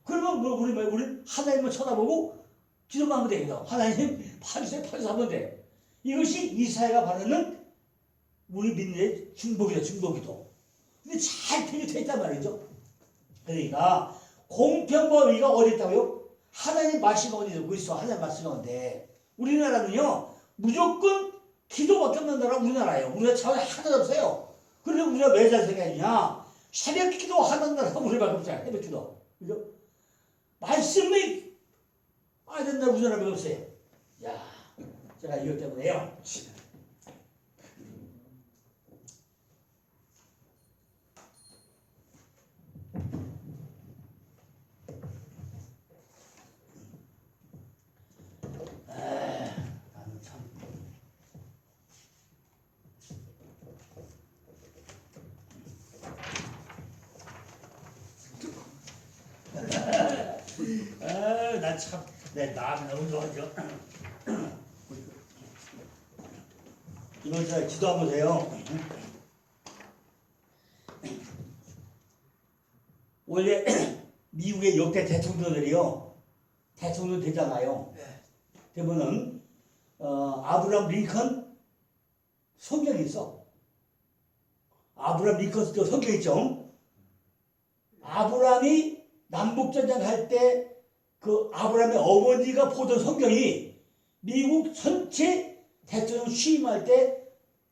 그러면 뭐 우리 하나님을 쳐다보고 기도만 하면 되겠다. 하나님 파주세요 하면 돼. 이것이 이사야가 바라는 우리 민족의 중보기도. 근데 잘 되게 있단 말이죠. 그러니까 공평과 의가 어디 있다고요? 하나님 말씀 어디 있고 있어. 하나님 말씀 가운데. 우리나라는요 무조건 기도밖에 없는 나라 우리나라예요. 우리나라 차원이 하나도 없어요. 그런데 우리가 왜 잘 생각하냐? 새벽 기도 하는 나라가 우리밖에 없잖아요. 새벽 기도. 그죠? 말씀이 안 된다 우리나라밖에 없어요. 야, 제가 이것 때문에요. 나는 참. 나 참, 내 마음이 너무 좋아져. 이번 주 기도 한번 보세요. 원래 미국의 역대 대통령들이요, 대통령 되잖아요. 되면은 아브라함 링컨 성경이 있어. 아브라함 링컨 성경 있죠. 아브라함이 남북전쟁 할 때 그 아브라함의 어머니가 보던 성경이 미국 전체 대통령 취임할 때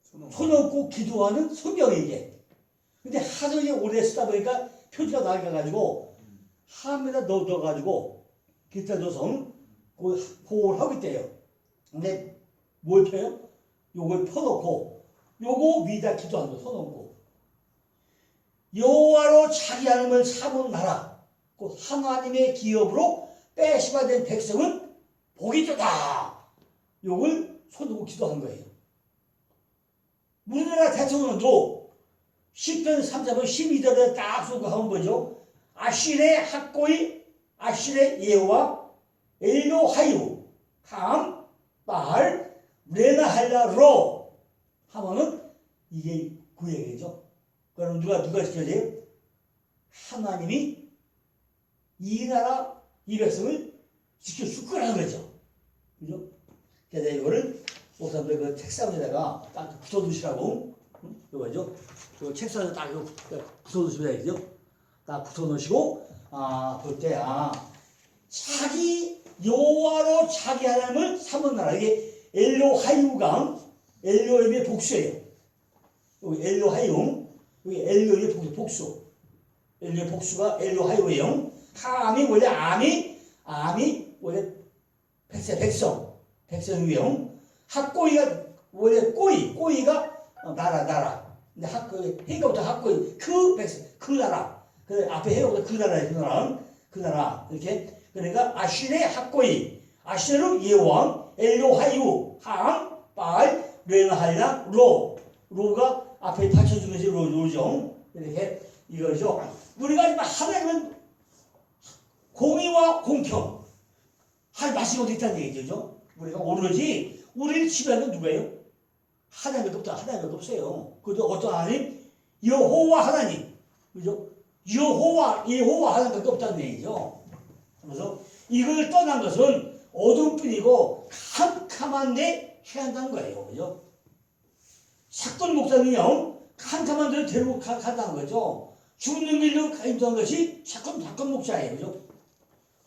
손 얹고 기도하는 성경이 이게. 근데 하도 이제 오래 쓰다 보니까 표지가 낡아가지고 함에다 넣어가지고 기타 조성 그걸 하고 있대요. 근데 뭘 펴요? 요걸 펴놓고 요거 위에다 기도하는 거 손 얹고 여호와로 자기 하나님을 삼은 나라 그 하나님의 기업으로 빼앗아 된 백성은 복이 좋다. 요걸 손 얹고 기도하는 거예요. 우리나라 대통령도 10편 3자본 12절에 딱 소개하면 뭐죠? 아실의 학고이 아실의 예호와 엘로하유 함 말 레나할라로 하면은 이게 그 얘기죠. 그럼 누가 지켜야 돼요? 하나님이 이 나라 이 백성을 지켜줄 거라는 거죠. 그죠? 그래서 이거를 목사님들 그 책상에다가 딱 붙여두시라고. 이거죠? 그 책상에 딱 붙여두시면 되죠? 딱 붙여놓으시고 볼 때 자기 여호와로 자기 하나님을 삼은 나라. 이게 엘로하이우강 엘로임의 복수예요. 여기 엘로하이움 여기 엘로임의 복수. 엘로의 복수가 엘로하이우예요. 함이 원래 암이 원래 백성이에요. 학고이가 원래 꼬이가 나라. 근데 해가부터 학고이 그 백성 그 나라. 그 앞에 해가부터 그 나라 이렇게. 그러니까 아시레 학고이 아시레로 예왕 엘로하이우 함 발 레나하이라 로가 앞에 받쳐주는 것이 로죠. 이렇게 이거죠. 우리가 하나님은 공의와 공평 할 맛이 어디 있다는 얘기죠. 우리가 오로지 우리를 지배하는 누구예요? 하나님밖에 없다. 하나님밖에 없어요. 그것도 어떤 하나님? 여호와 하나님. 그죠? 여호와 하나님밖에 없다는 얘기죠. 그래서 이걸 떠난 것은 어둠뿐이고 캄캄한데 해야 한다는 거예요. 그죠? 사건 목사는요, 캄캄한 데로 데리고 간다는 거죠. 죽는 길로 인도한 것이 사건 목사예요. 그죠?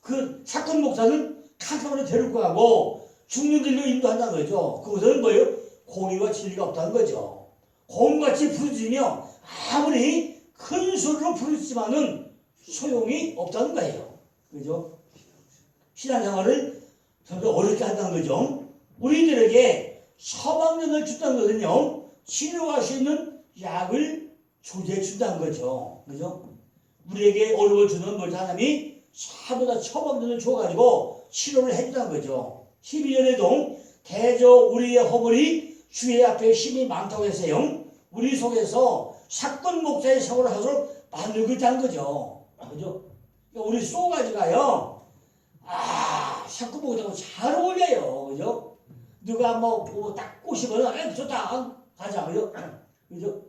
그 사건 목사는 캄캄한 데로 데리고 가고 죽는 길로 인도한다는 거죠. 그것은 뭐예요? 공의와 진리가 없다는 거죠. 곰같이 부르짖으며 아무리 큰 소리로 부르짖지만은 소용이 없다는 거예요. 그죠? 신앙생활을 점점 어렵게 한다는 거죠. 우리들에게 처방전을 준다는 거는요, 치료할 수 있는 약을 조제해 준다는 거죠. 그죠? 우리에게 어려움을 주는 걸 하나님이 전부 다 처방전을 줘가지고 치료를 해준다는 거죠. 12절에도 대저 우리의 허물이 주의 앞에 힘이 많다고 했어요. 우리 속에서 사건 목사의 생활을 하도록 만들고 있다는 거죠. 그죠? 그러니까 우리 쏘가지가요, 사건 목사하고 잘 어울려요. 그죠? 누가 딱 꼬시면, 좋다. 가자. 그죠? 그죠?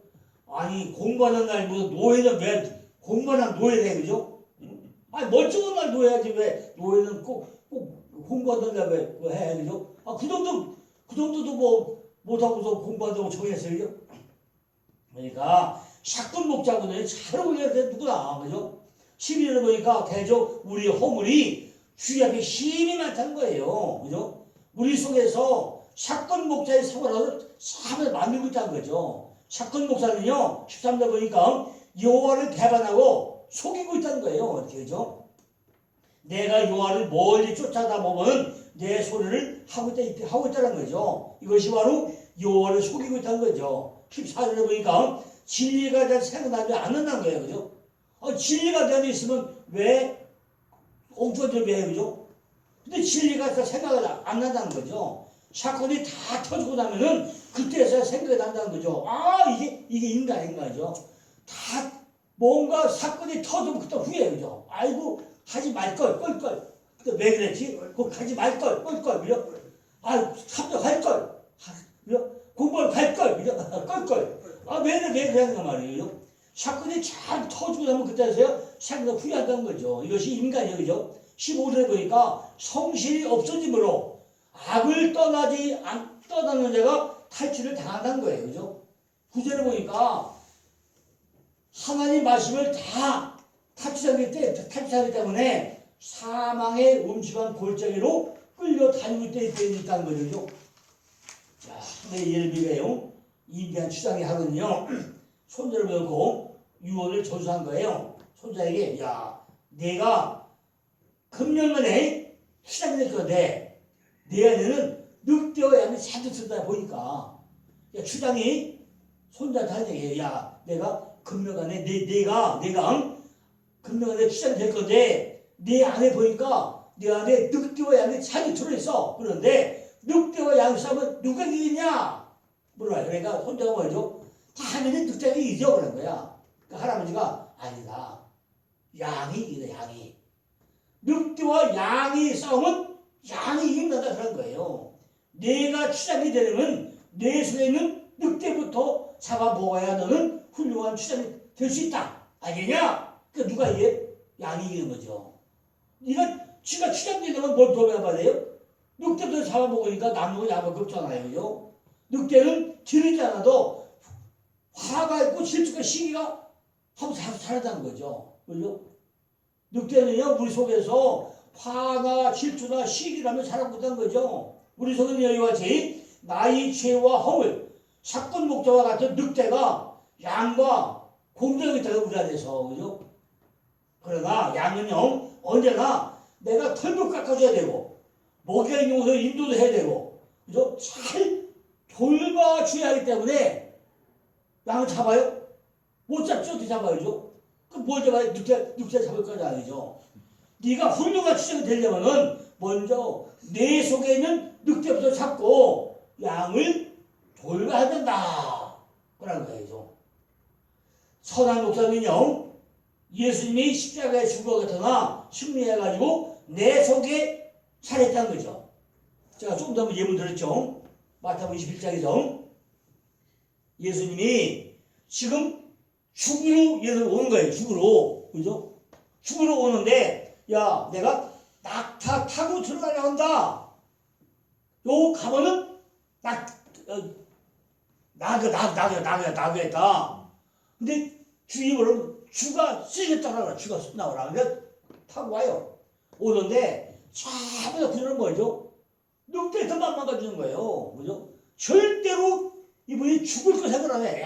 아니, 공부하는 날 무슨 노예는 왜 공부하는 노예래. 그죠? 아니, 멀쩡한 날 노예야지. 왜 노예는 꼭 공부하던 날 왜 해. 그죠? 그 정도도 못하고서 공부한다고 정했어요. 그러니까 사건 목자분들이 잘 어울려야 돼. 누구나. 그죠? 12절을 보니까 대저 우리의 허물이 주의 앞에 힘이 많다는 거예요. 그죠? 우리 속에서 사건 목자의 생활을 삶을 만들고 있다는 거죠. 사건 목사는요, 13절 보니까 여호와를 배반하고 속이고 있다는 거예요. 어떻게 그죠? 내가 여호와를 멀리 쫓아다 보면 내 소리를 하고 있다는 거죠. 이것이 바로 여호와를 속이고 있다는 거죠. 14절에 보니까 진리가 잘 생각나지 않는다는 거예요. 그죠? 진리가 잘 있으면 왜 엉뚱한 왜 그죠? 근데 진리가 잘 생각이 안 난다는 거죠. 사건이 다 터지고 나면은 그때서야 생각이 난다는 거죠. 이게 인간이죠. 다 뭔가 사건이 터지면 그때 후회해요. 그죠? 아이고, 하지 말걸, 껄껄. 그때 왜 그랬지? 그거 하지 말걸, 껄껄. 그죠? 합격할걸. 그죠? 공부를 갈걸. 그죠? 껄껄. 왜 그랬단 말이에요. 사건이 잘 터지고 나면 그때서야 생각이 후회한다는 거죠. 이것이 인간이에요. 그죠? 15절에 보니까 성실이 없어짐으로 악을 떠나는 자가 탈취를 당한다는 거예요. 그죠? 9절에 보니까 하나님 말씀을 다 탈취하기 때문에 사망의 음침한 골짜기로 끌려다니고 있다는 거죠. 자, 내 예레미야가요, 이미한 추장이 하거든요. 손자를 배우고 유언을 저주한 거예요. 손자에게, 내가 금년만에 추장이 될 건데 내 안에는 늑대와 양이 잔뜩 쓴다 보니까, 추장이 손자한테 하는 얘기예요. 내가 금년간에 내가 금년간에 추장이 될 건데 내 안에 보니까 내 안에 늑대와 양이 잔뜩 들어있어. 그런데 늑대와 양 싸움은 누가 이기냐 물어요. 그러니까 손자가 뭐죠? 당연히 늑대가 이겨 그런 거야. 그러니까 할아버지가 아니다. 양이 이기다. 양이. 늑대와 양이 싸우면 양이 이긴다 그런 거예요. 내가 추장이 되려면 내 속에 있는 늑대부터 잡아먹어야 너는 훌륭한 추장이 될 수 있다. 알겠냐? 그러니까 누가 이게 양이 이기는 거죠. 지가 추장되려면 뭘 도움을 받아요? 늑대부터 잡아먹으니까 남는 거 잡아먹을 없잖아요. 그죠? 늑대는 지르지 않아도 화가 있고 질투가 시기가 하고 살아다는 거죠. 그죠? 늑대는요, 우리 속에서 화나 질투나 시기라면 살아고 있다는 거죠. 우리 속에는 여기와 같이 나의 죄와 허물, 사건 목자와 같은 늑대가 양과 공존하고 있다고 우리 안에서. 그죠? 그러나 양은요, 언제나 내가 털도 깎아줘야 되고, 먹이가 있는 곳에 인도도 해야 되고, 그죠? 잘 돌봐줘야 하기 때문에 양을 잡아요? 못 잡죠? 어떻게 잡아야죠? 그럼 뭘 잡아야 늑대 잡을 거냐 아니죠? 네가 훌륭한 추장이 되려면은 먼저 내 속에 있는 늑대부터 잡고 양을 돌봐야 된다. 그런 거예요. 선한 목사는요, 예수님이 십자가에 죽어갔으나 승리해가지고 내 속에 살았다는 거죠. 제가 조금 더 예문 들었죠. 마태복음 21장에서 예수님이 지금 죽으러 얘를 오는 거예요. 죽으러. 그죠? 죽으러 오는데, 내가 낙타 타고 들어가려 한다. 요 가면은 나겠다. 근데 주임으로 주가 쓰겠다라. 주가 나오라. 그러니까 타고 와요. 오는데 차보다 그녀는 뭐죠? 늑대에서 망가지는 거예요. 그죠? 절대로 이분이 죽을 거 생각 안 해.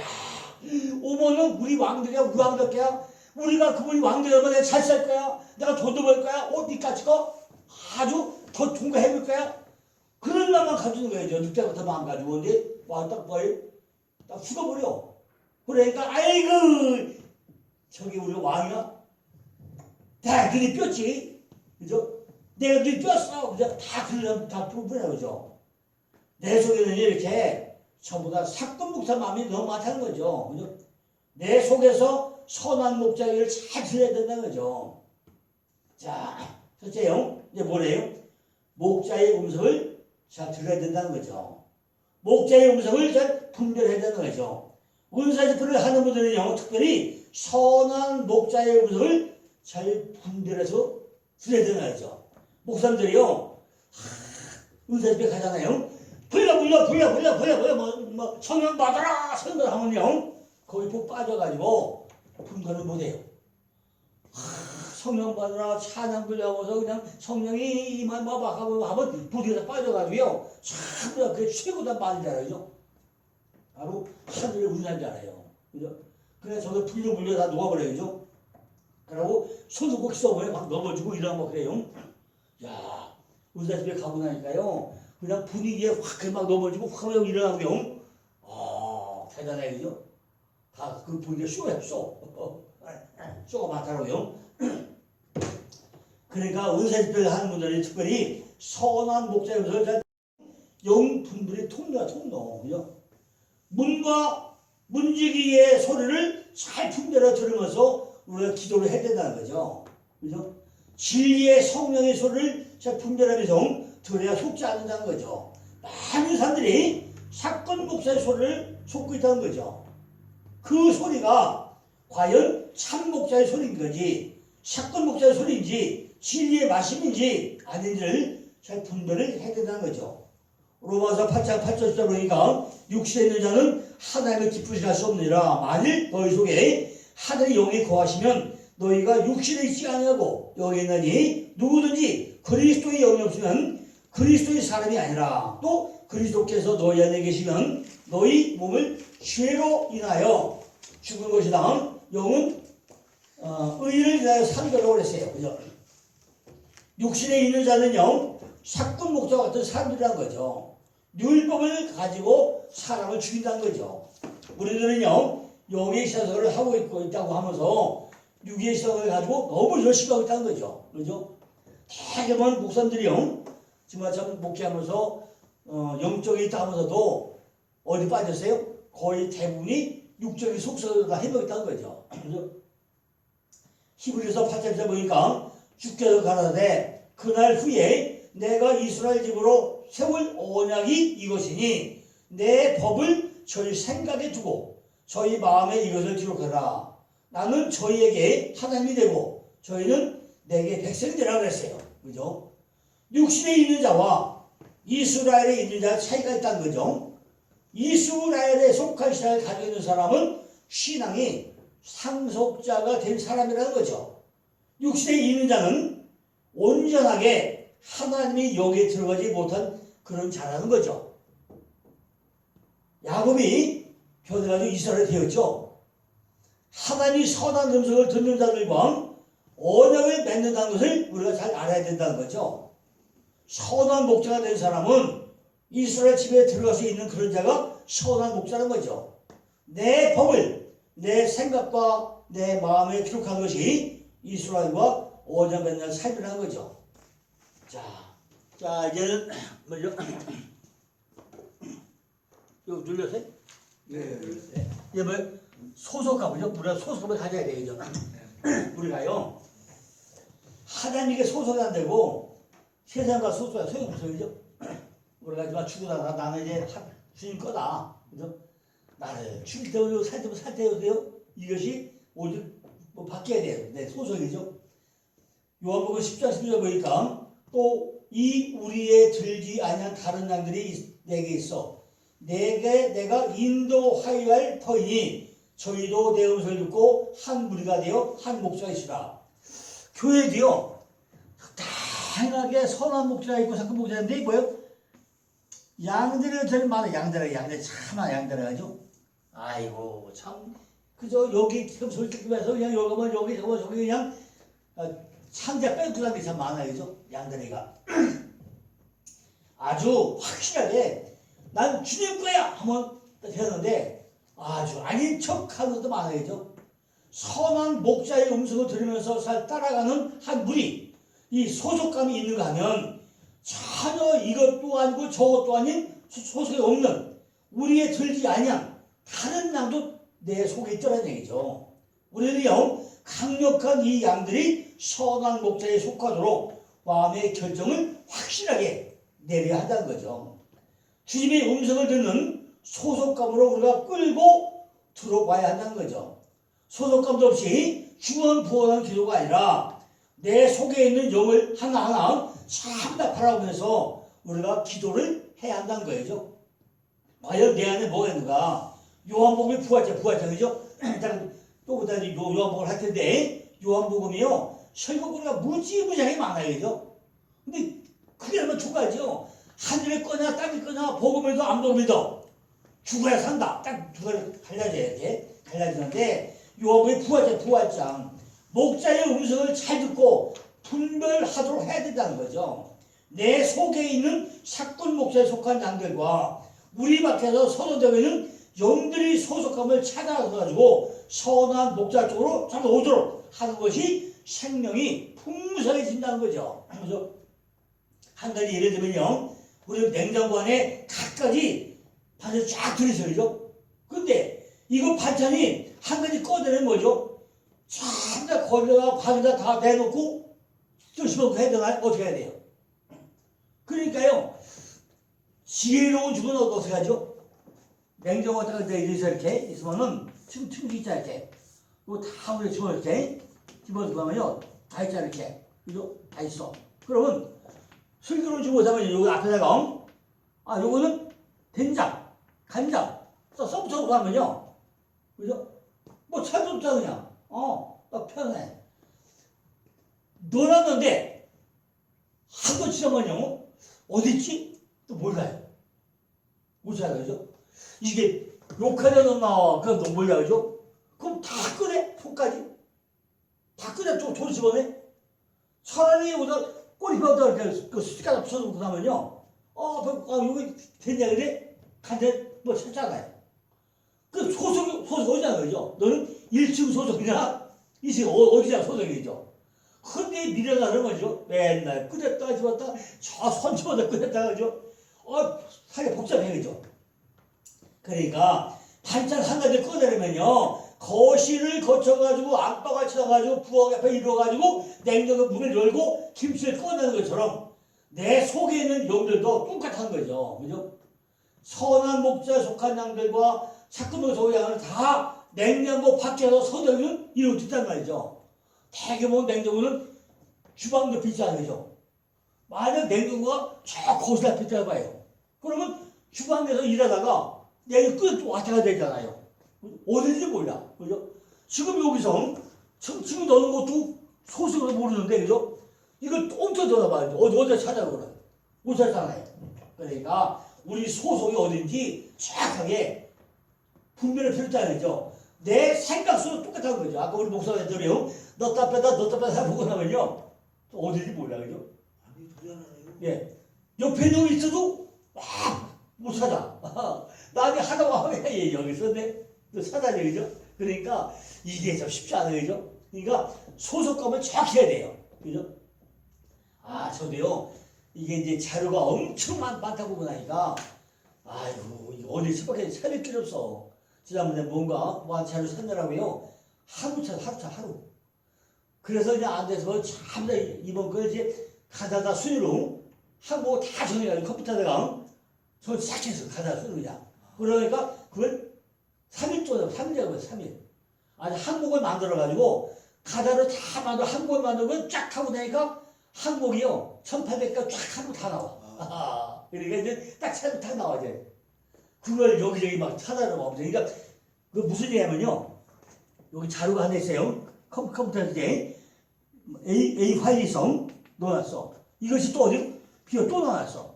오면은 우리 왕들이야, 우왕덕이야, 우리가 그분이 왕되면 내가 잘 살 거야. 내가 돈도 벌 거야. 옷 니까지 거 아주 더 통과해볼 거야. 그런 마음만 가지는 거예요. 늑대부터 마음 가지고. 근데 와딱 뭐예요? 딱 죽어버려. 그러니까 아이고 저기 우리 왕이야. 다 눈이 뼈지. 그죠? 내가 눈이 뼈어. 그죠? 다 그러면 다 부분이야. 그죠? 내 속에는 이렇게 전부 다 사건 목사 마음이 너무 많다는 거죠. 그죠? 내 속에서 선한 목자를 잘 들어야 된다는 거죠. 자, 첫째요. 이제 뭐래요? 목자의 음성을 잘 들어야 된다는 거죠. 목자의 음성을 잘 분별해야 된다는 거죠. 은사집회를 하는 분들은요, 특별히 선한 목자의 음성을 잘 분별해서 들어야 되는 거죠. 목사님들이요, 은사집회 가잖아요. 불러 뭐 성령 받아라 성령 하면요 거기 푹 빠져가지고 분간을 못해요. 성령 받아라 찬양 불려하면서 그냥 성령이 이만 막 하면 부디에서 빠져가지고요 참 그게 최고다 말이잖아요. 바로 하늘의 운사잖아요. 그죠? 그래 저도 불려 다 녹아버려요. 그죠? 그러고 손수 꼭 써보면 막 넘어지고 이러고 뭐 그래요. 야 운사집에 가고 나니까요 그냥 분위기에 확 막 넘어지고 확 하면 일어나고요. 대단해, 그죠? 다 그 분위기가 쇼야, 쇼. 쇼가 많더라고요. 그러니까 은사집회를 하는 분들이 특별히 선한 목자의 음성을 잘 영분들이 통로야, 통로. 그죠? 문과 문지기의 소리를 잘 분별해 들으면서 우리가 기도를 해야 된다는 거죠. 그죠? 진리의 성령의 소리를 잘 분별하면서 들어야 속지 않는다는 거죠. 많은 사람들이 사건 목사의 소리를 속고 있다는 거죠. 그 소리가 과연 참 목사의 소리인 거지 사건 목사의 소리인지 진리의 말씀인지 아닌지를 잘 분별을 해야 된다는 거죠. 로마서 8장 8절 보니까 육신에 있는 자는 하나님을 기쁘시게 할 수 없느니라. 만일 너희 속에 하늘의 영이 거하시면 너희가 육신에 있지 아니하고 여기 있느니 누구든지 그리스도의 영이 없으면 그리스도의 사람이 아니라 또 그리스도께서 너희 안에 계시면 너희 몸을 죄로 인하여 죽은 것이다. 영은 의를 인하여 산다고 그랬어요. 그죠? 육신에 있는 자는요 사건 목자 같은 사람들이란 거죠. 율법을 가지고 사람을 죽인다는 거죠. 우리들은요 영의 시사석을 하고 있다고 하면서 육의 시사석을 가지고 너무 열심히 하고 있다는 거죠. 그죠? 대개만 목사님들이요 정말 참 목회하면서 영적이 있다 하면서도 어디 빠졌어요? 거의 대부분이 육적인 속성을 다 해보겠다는 거죠. 그죠? 히브리서 8장에 보니까 주께서 가라사대 그날 후에 내가 이스라엘 집으로 세울 언약이 이것이니 내 법을 저희 생각에 두고 저희 마음에 이것을 기록하라. 나는 저희에게 하나님이 되고 저희는 내게 백성이 되라 그랬어요. 그죠? 육신에 있는 자와 이스라엘에 있는 자의 차이가 있다는 거죠. 이스라엘에 속한 신앙을 가지고 있는 사람은 신앙이 상속자가 된 사람이라는 거죠. 육신에 있는 자는 온전하게 하나님이 여기에 들어가지 못한 그런 자라는 거죠. 야곱이 변해가지고 이스라엘이 되었죠. 하나님이 선한 음성을 듣는 자들과 언약을 맺는다는 것을 우리가 잘 알아야 된다는 거죠. 선한 목자가 된 사람은 이스라엘 집에 들어갈 수 있는 그런 자가 선한 목자라는 거죠. 내 법을 내 생각과 내 마음에 기록한 것이 이스라엘과 언약 맺는 삶이라는 거죠. 자 이제는 뭐죠? 이거 눌렸어요? 네. 이제 뭐 소속감이죠. 우리가 소속감을 가져야 되죠. 우리가요 하나님께 소속이 안 되고 세상과 소속이 소용없어요. 우리가 이제 죽고 나서 나는 이제 주님 거다. 그죠? 나를 죽일 때도 살 때도 살 때도 이것이 오직 뭐 바뀌어야 돼요. 내 소속이죠. 요한복음 10장 11절 보니까 또 이 우리에 들지 아니한 다른 양들이 내게 있어 내가 인도하여야 할 터이니 저희도 내 음성을 듣고 한 무리가 되어 한 목자가 있으라. 교회도요 다양하게 선한 목자가 있고 사건 목자가 있는데 뭐예요? 양들이 제일 많아요. 양들이 참 많아. 양들이 가지고 아이고 참 그저 여기 지금 솔직히면서 그냥 여기 보면 여기 저기 그냥 상자 빼고 다는 게 참 많아요, 그죠? 양다리가 아주 확실하게 난 주님 거야 하면 되는데 아주 아닌 척하는 것도 많아요, 그죠? 선한 목자의 음성을 들으면서 잘 따라가는 한 무리 이 소속감이 있는가 하면 전혀 이것도 아니고 저것도 아닌 소속이 없는 우리의 들지 아니한 다른 양도 내 속에 있더라는 얘기죠. 우리는요 강력한 이 양들이 선한 목자에 속하도록 마음의 결정을 확실하게 내려야 한다는 거죠. 주님의 음성을 듣는 소속감으로 우리가 끌고 들어봐야 한다는 거죠. 소속감도 없이 중언부언한 기도가 아니라 내 속에 있는 영을 하나하나 참 다 바라보면서 우리가 기도를 해야 한다는 거죠. 과연 내 안에 뭐가 있는가? 요한복음이 부활절이죠. 또 그다음 요한복음을 할 텐데 요한복음이요 설교보니까 무지무지하게 많아요, 그죠? 근데 그게 얼마나 두 가지요. 하늘에 거냐 땅에 거냐 복음에도 안 복음에도 죽어야 산다. 딱 두 가지 갈라져야 돼. 갈라지는데 요한복음이 부활장 목자의 음성을 잘 듣고 분별하도록 해야 된다는 거죠. 내 속에 있는 사꾼 목자에 속한 양들과 우리 밖에서 선언되고 있는 영들이 소속감을 찾아가지고 선한 목자 쪽으로 잘 오도록 하는 것이 생명이 풍성해진다는 거죠. 그래서 한 가지 예를 들면요, 우리 냉장고 안에 갖가지 반찬 쫙 들이서요, 그죠? 근데 이거 반찬이 한 가지 꺼내면 뭐죠? 참다 걸려가 반에다 다 대놓고 드시면 해야 되나요? 어떻게 해야 돼요? 그러니까요, 지혜로운 죽은 어떻게 하죠? 냉장고에다가 이렇게 있으면은 지금 틈이 있잖아, 이렇게. 이거 다 우리 집어 이렇게 집어넣으면요, 다 있잖아, 이렇게. 이거 다 있어. 그러면 슬기로운 죽은 못하면 여기 앞에다가 요거는 된장, 간장 써붙여놓고 하면요, 그죠? 뭐 차도 없잖아, 그냥. 딱 편해. 넣어놨는데 한 번 치자면요, 어딨지? 또 몰라요. 못 찾아요, 그죠? 이게 욕하려 넣나, 그건 너 몰라요, 그죠? 그럼 다 끄네, 속까지. 다 끄네, 돈 집어내. 차라리 여기다 꼬리뼈다 이렇게 그 숟가락 붙여놓고 나면요, 여기 됐냐, 그래? 간장 뭐 찾잖아요. 그 소속 어디잖아요, 그죠? 너는 1층 소속이냐? 2층 어디냐 소속이죠? 근데 미련하는 거죠. 맨날 끄냈다 집었다 저 손집어다 끄냈다 그죠. 사게 복잡해 그죠. 그러니까 반찬 한 가지 꺼내려면요 거실을 거쳐가지고 안방을 쳐가지고 부엌 옆에 이루어가지고 냉장고 문을 열고 김치를 꺼내는 것처럼 내 속에 있는 영들도 똑같은 거죠. 그죠? 선한 목자에 속한 양들과 착근도 속의 양을 다 냉장고 밖에서 서정은 이루고 있단 말이죠. 대규모 냉장고는 주방 옆에 있지 않으죠. 만약 냉장고가 저 거실 앞에 있다고 봐요. 그러면 주방에서 일하다가 내일 끝 왔다 갔다 되잖아요. 어딘지 몰라. 그죠? 지금 여기서 지금 넣는 것도 소식을 모르는데, 그죠? 이걸 엄청 들어봐야죠. 어디 찾아보라. 못 찾잖아요. 그러니까 우리 소속이 어딘지 정확하게 분별을 필요하다는 거죠. 내 생각 속도 똑같은 거죠. 아까 우리 목사가 했더니요. 넣다 빼다 해보고 나면요. 어딘지 몰라, 그죠? 아니, 불안하네요. 예. 옆에 놈이 있어도 못 찾아. 나중에 하다가 하면 여기 있었네. 또 찾아내, 그죠? 그러니까 이게 좀 쉽지 않아요, 그죠? 그러니까 소속감을 정확히 해야 돼요. 그죠? 저도요. 이게 이제 자료가 엄청 많다 보고 나니까 아이고, 이거 어디 수밖에 찾을 필요 없어. 지난번에 뭔가 자료 찾느라고요. 하루. 그래서 이제 안 돼서 참 이번 거 이제 가다다 순위로 하고 다 정해가지고 컴퓨터에다가 저 시작해서 가다다 순위야. 그러니까 그걸 3일 동안 3일이라고 해요. 3일. 아니 항목을 만들어가지고 가다를 다 항목을 만들고 쫙 하고 나니까 항목이요 1800가 쫙 하고 다 나와. 그러니까 이제 딱 찾으면 다 나와 이제. 그걸 여기저기 막 찾아내면 그러니까 그 무슨 얘기냐면요. 여기 자료가 하나 있어요. 컴퓨터에 이제 A 파일성 넣어놨어. 이것이 또 어디 비어 또 넣어놨어.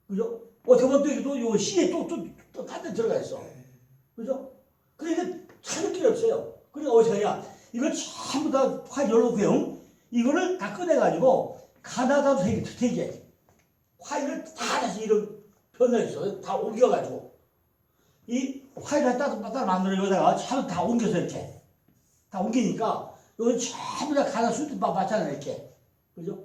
그죠? 어떻게 보면 또 이거 C에 또 딴 데 들어가 있어. 그죠? 그러니까 찾을 필요 없어요. 그러니까 어디서 하냐? 이걸 전부 다 파일 열어놓고요. 이거를 다 꺼내가지고 가나다로 되게 파일을 다 다시 이런 변화했어. 다 옮겨가지고 이 파일을 따로 만들어 여기다가 전부 다 옮겨서 이렇게 다 옮기니까 여기 전부 다 가나 수도 맞잖아요. 이렇게 그죠?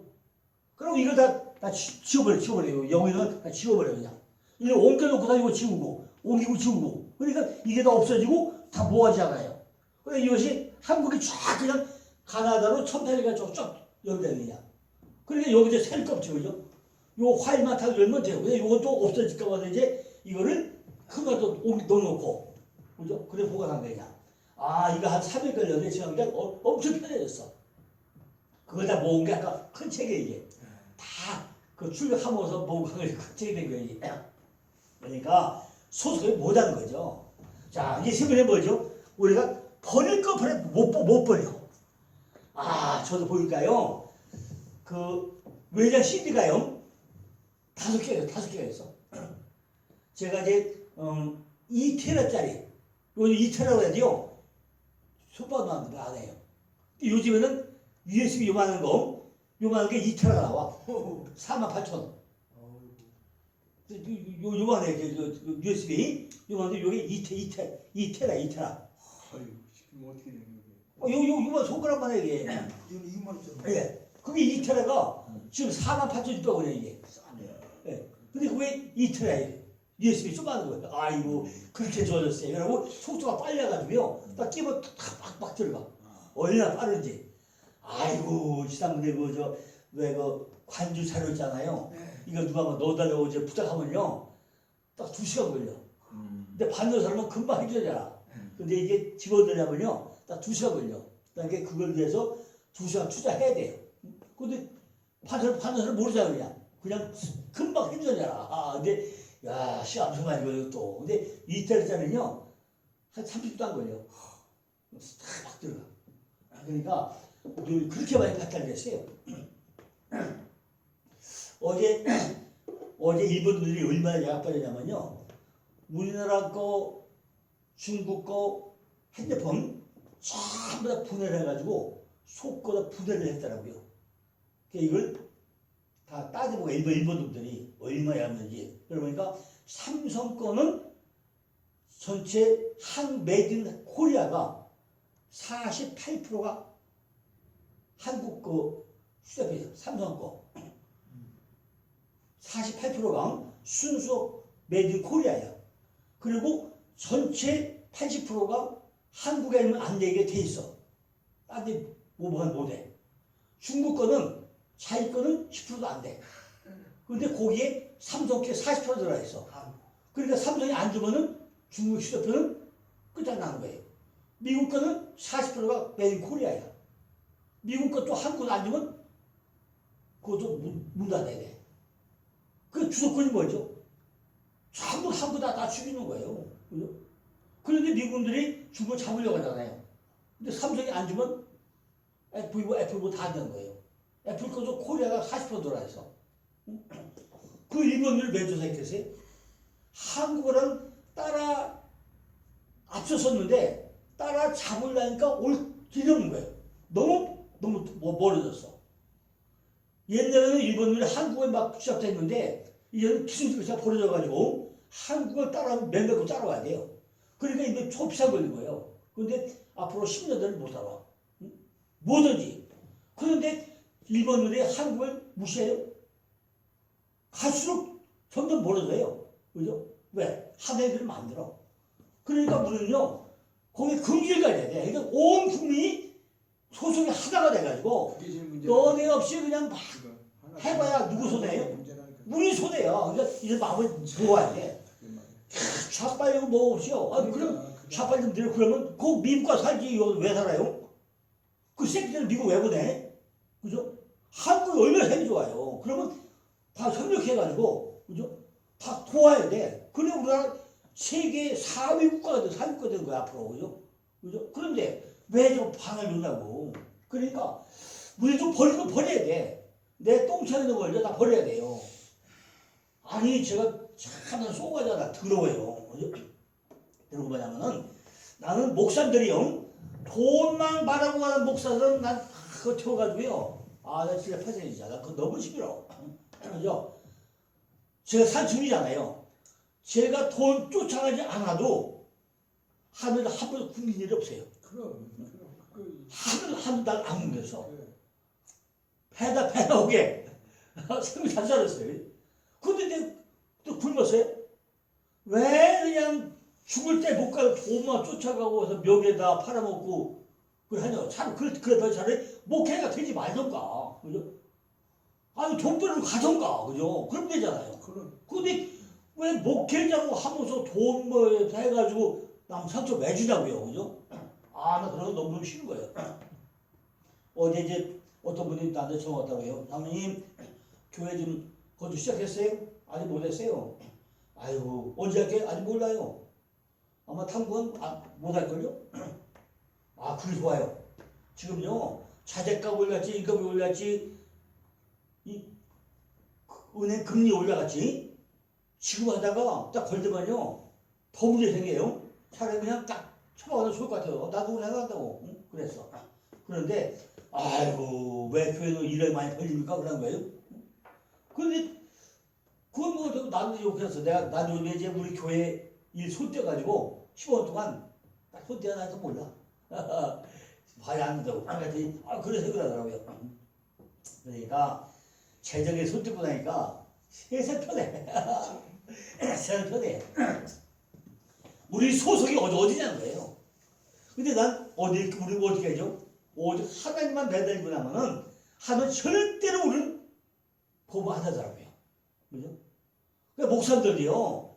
그럼 이걸 다 지워버려요. 영어는 다 지워버려요. 그냥 이걸 옮겨놓고 이거 지우고 옮기고 지우고 그러니까 이게 다 없어지고 다 모아지잖아요. 그래서 이것이 한국이 쫙 그냥 가나다로 1800가 쭉 연대요. 그냥. 그러니까 여기 이제 셀 거 없죠. 그죠? 요 파일만 다 열면 돼요. 근데 이것도 없어질까 봐 이제 이거를 큰 것도 넣어놓고 그죠? 그래 보관한 거냐. 아 이거 한 3일 걸렸는데 지금 그냥 엄청 편해졌어. 그걸 다 모은 게 아까 큰 책에 이게 다 그 출력하면서 모은 게 큰 책이 된 거예요. 이게. 그러니까 소속이 못하는 거죠. 자 이제 세번에 뭐죠? 우리가 버릴 거 버려 못 버려. 아 저도 보니까요. 그 외장 CD가요 5개가 있어. 제가 이제 2테라짜리 요즘 2테라고 해야 돼요. 손바닥 안 해요. 요즘에는 USB 요만한 게 2테라가 나와. 48,000원. 요만해 USB 요만한데 요게 2테라. 아유, 지금 어떻게 된 거예요? 요만 손가락만 해 이게. 이건 2만 원. 예. 그게 2테라가 지금 48,600원이에요 이게. 예. 근데 그게 2테라예요. USB 좀 하는 거예요. 아이고 그렇게 좋아졌어요. 그리고 속도가 빨려가지고요. 딱 끼면 팍팍 들어가. 얼마나 빠른지. 아이고 지난번에 그 관주 자료 있잖아요. 이거 누가 뭐 넣어달라고 이제 부탁하면요. 딱 2시간 걸려. 근데 받는 사람은 금방 해결되잖아. 근데 이게 집어넣으려면요. 딱 2시간 걸려. 그러니까 그걸 위해서 2시간 투자해야 돼요. 근데 받는 사람 모르잖아 그냥 금방 해결되잖아. 아 근데 야 시간 엄청 많이 걸려 또. 근데 2테라짜리는요. 한 30도 안 걸려. 딱 들어가. 그러니까 그렇게 많이 발달됐어요. 어제 일본들이 얼마나 약발이냐면요. 우리나라 거, 중국 거 핸드폰 전부 다 분해를 해가지고 속거다 분해를 했더라고요. 이걸 다 따져보고 일본 놈들이 얼마나 하는지. 그러니까 삼성 거는 전체 한 메이드 인 코리아가 48%가 한국 거 휴대폰이에요. 삼성 거. 48%가 순수 메이드 인 코리아예요. 그리고 전체 80%가 한국에는 안 되게 돼 있어. 딴데 오버한 못해. 중국 거는 자기 거는 10%도 안 돼. 근데 거기에 삼성 게 40% 들어있어. 그러니까 삼성이 안 주면은 중국 휴대폰은 끝장나는 거예요. 미국 거는 40%가 메이드 인 코리아야. 미국 것도 한국 안 주면 그것도 문 닫아야 돼. 그 주도권이 뭐죠? 전부 한국 다 죽이는 거예요. 그죠? 그런데 미국들이 중국을 잡으려고 하잖아요. 근데 삼성이 안 주면 애플 다 안 되는 거예요. 애플 것도 코리아가 40% 들어있어. 그 일본을 왜 조사했겠어요? 한국어랑 따라 앞서섰는데 따라 잡으려니까 올 길이 없는 거예요. 너무 멀어졌어. 옛날에는 일본인이 한국에 막 시작됐는데 이제는 기술이 벌어져가지고 한국을 맹백으로 따라와야 돼요. 그러니까 이제 초비상 걸린 거예요. 그런데 앞으로 10년대는 못 따라와. 응? 뭐든지. 그런데 일본인이 한국을 무시해요. 갈수록 점점 멀어져요. 그죠? 왜? 하나님을 만들어. 그러니까 우리는요 거기에 금기를 가야 돼. 그러니까 온 국민이 소속이 하나가 돼가지고 너네 없이 그냥 막 해봐야 누구 손해예요? 우리 손해야. 그러니까 이제 마음을 좋아야 돼. 좌빨리고 뭐 없이요. 아, 그럼 좌빨리 좀 들어. 그러면 그 미국과 살지 이거 왜 살아요? 그 새끼들은 미국 왜 보내? 그죠? 한국이 얼마나 살기 좋아요. 그러면 다 협력해가지고 그죠? 다 도와야 돼. 그래 우리나라 세계 4위 국가가 돼, 4위국가 되는 거야 앞으로. 그죠? 그런데 왜 좀 방을 놓냐고. 그러니까 우리 좀 버리고 버려야 돼. 내 똥차는 걸 다 버려야 돼요. 아니 제가 참 쏘가잖아. 더러워요. 그죠? 그리고 뭐냐면은 나는 목사들이요. 돈만 바라고 가는 목사들은 난 그거 태워가지고요. 아, 나 진짜 패션이잖아. 나 그거 너무 싫어. 그죠? 제가 산중이잖아요. 제가 돈 쫓아가지 않아도 하늘에 한 번도 굶긴 일이 없어요. 하늘 날안 굶겨서. 배다 오게. 생각이 잘 살았어요. 근데 내가 또 굶었어요? 왜 그냥 죽을 때 못 가고 돈만 쫓아가고 해서 묘에다 팔아먹고 그래 하냐. 그래도 차라리 목회가 되지 말던가. 그죠? 아니 돈벌이를 가던가. 그죠? 그러면 되잖아요. 근데 왜 목회자고 하면서 돈 뭐 해가지고 남 상처 왜 주냐고요. 그죠? 아, 나 그런 거 너무 싫은 거예요. 어제 이제 어떤 분이 나한테 전화 왔다고 해요. 장로님, 교회 좀 거주 시작했어요? 아직 못했어요. 아이고, 언제 할게? 아직 몰라요. 아마 탐구는 못할걸요? 아, 그게 좋아요. 지금요, 자재값 올랐지, 인건비 올랐지, 이 은행 금리 올라갔지. 지금 하다가 딱 걸리면요, 더 문제 생겨요. 차라리 그냥 딱 쳐박아도 좋을 것 같아요. 나도 그래 나간다고. 응? 그랬어. 그런데, 아이고, 왜 교회도 일을 많이 벌립니까? 그런 거예요. 그런데, 그건 뭐, 나도 욕했어. 나도 이제 우리 교회 일 손떼가지고 15년 동안 딱 손떼어 나서 몰라. 봐야 안 된다고. 그랬더니, 그래서 그러더라고요. 그러니까, 재정에 손떼고 나니까 세상 편해. 세상 편해. 우리 소속이 어디냐는 거예요. 근데 난 우리 어떻게 하죠? 오직 하나님만 매달리고 나면은 하면 절대로 우리는 보복 안 하더라고요. 그죠? 그러니까 목사들이요.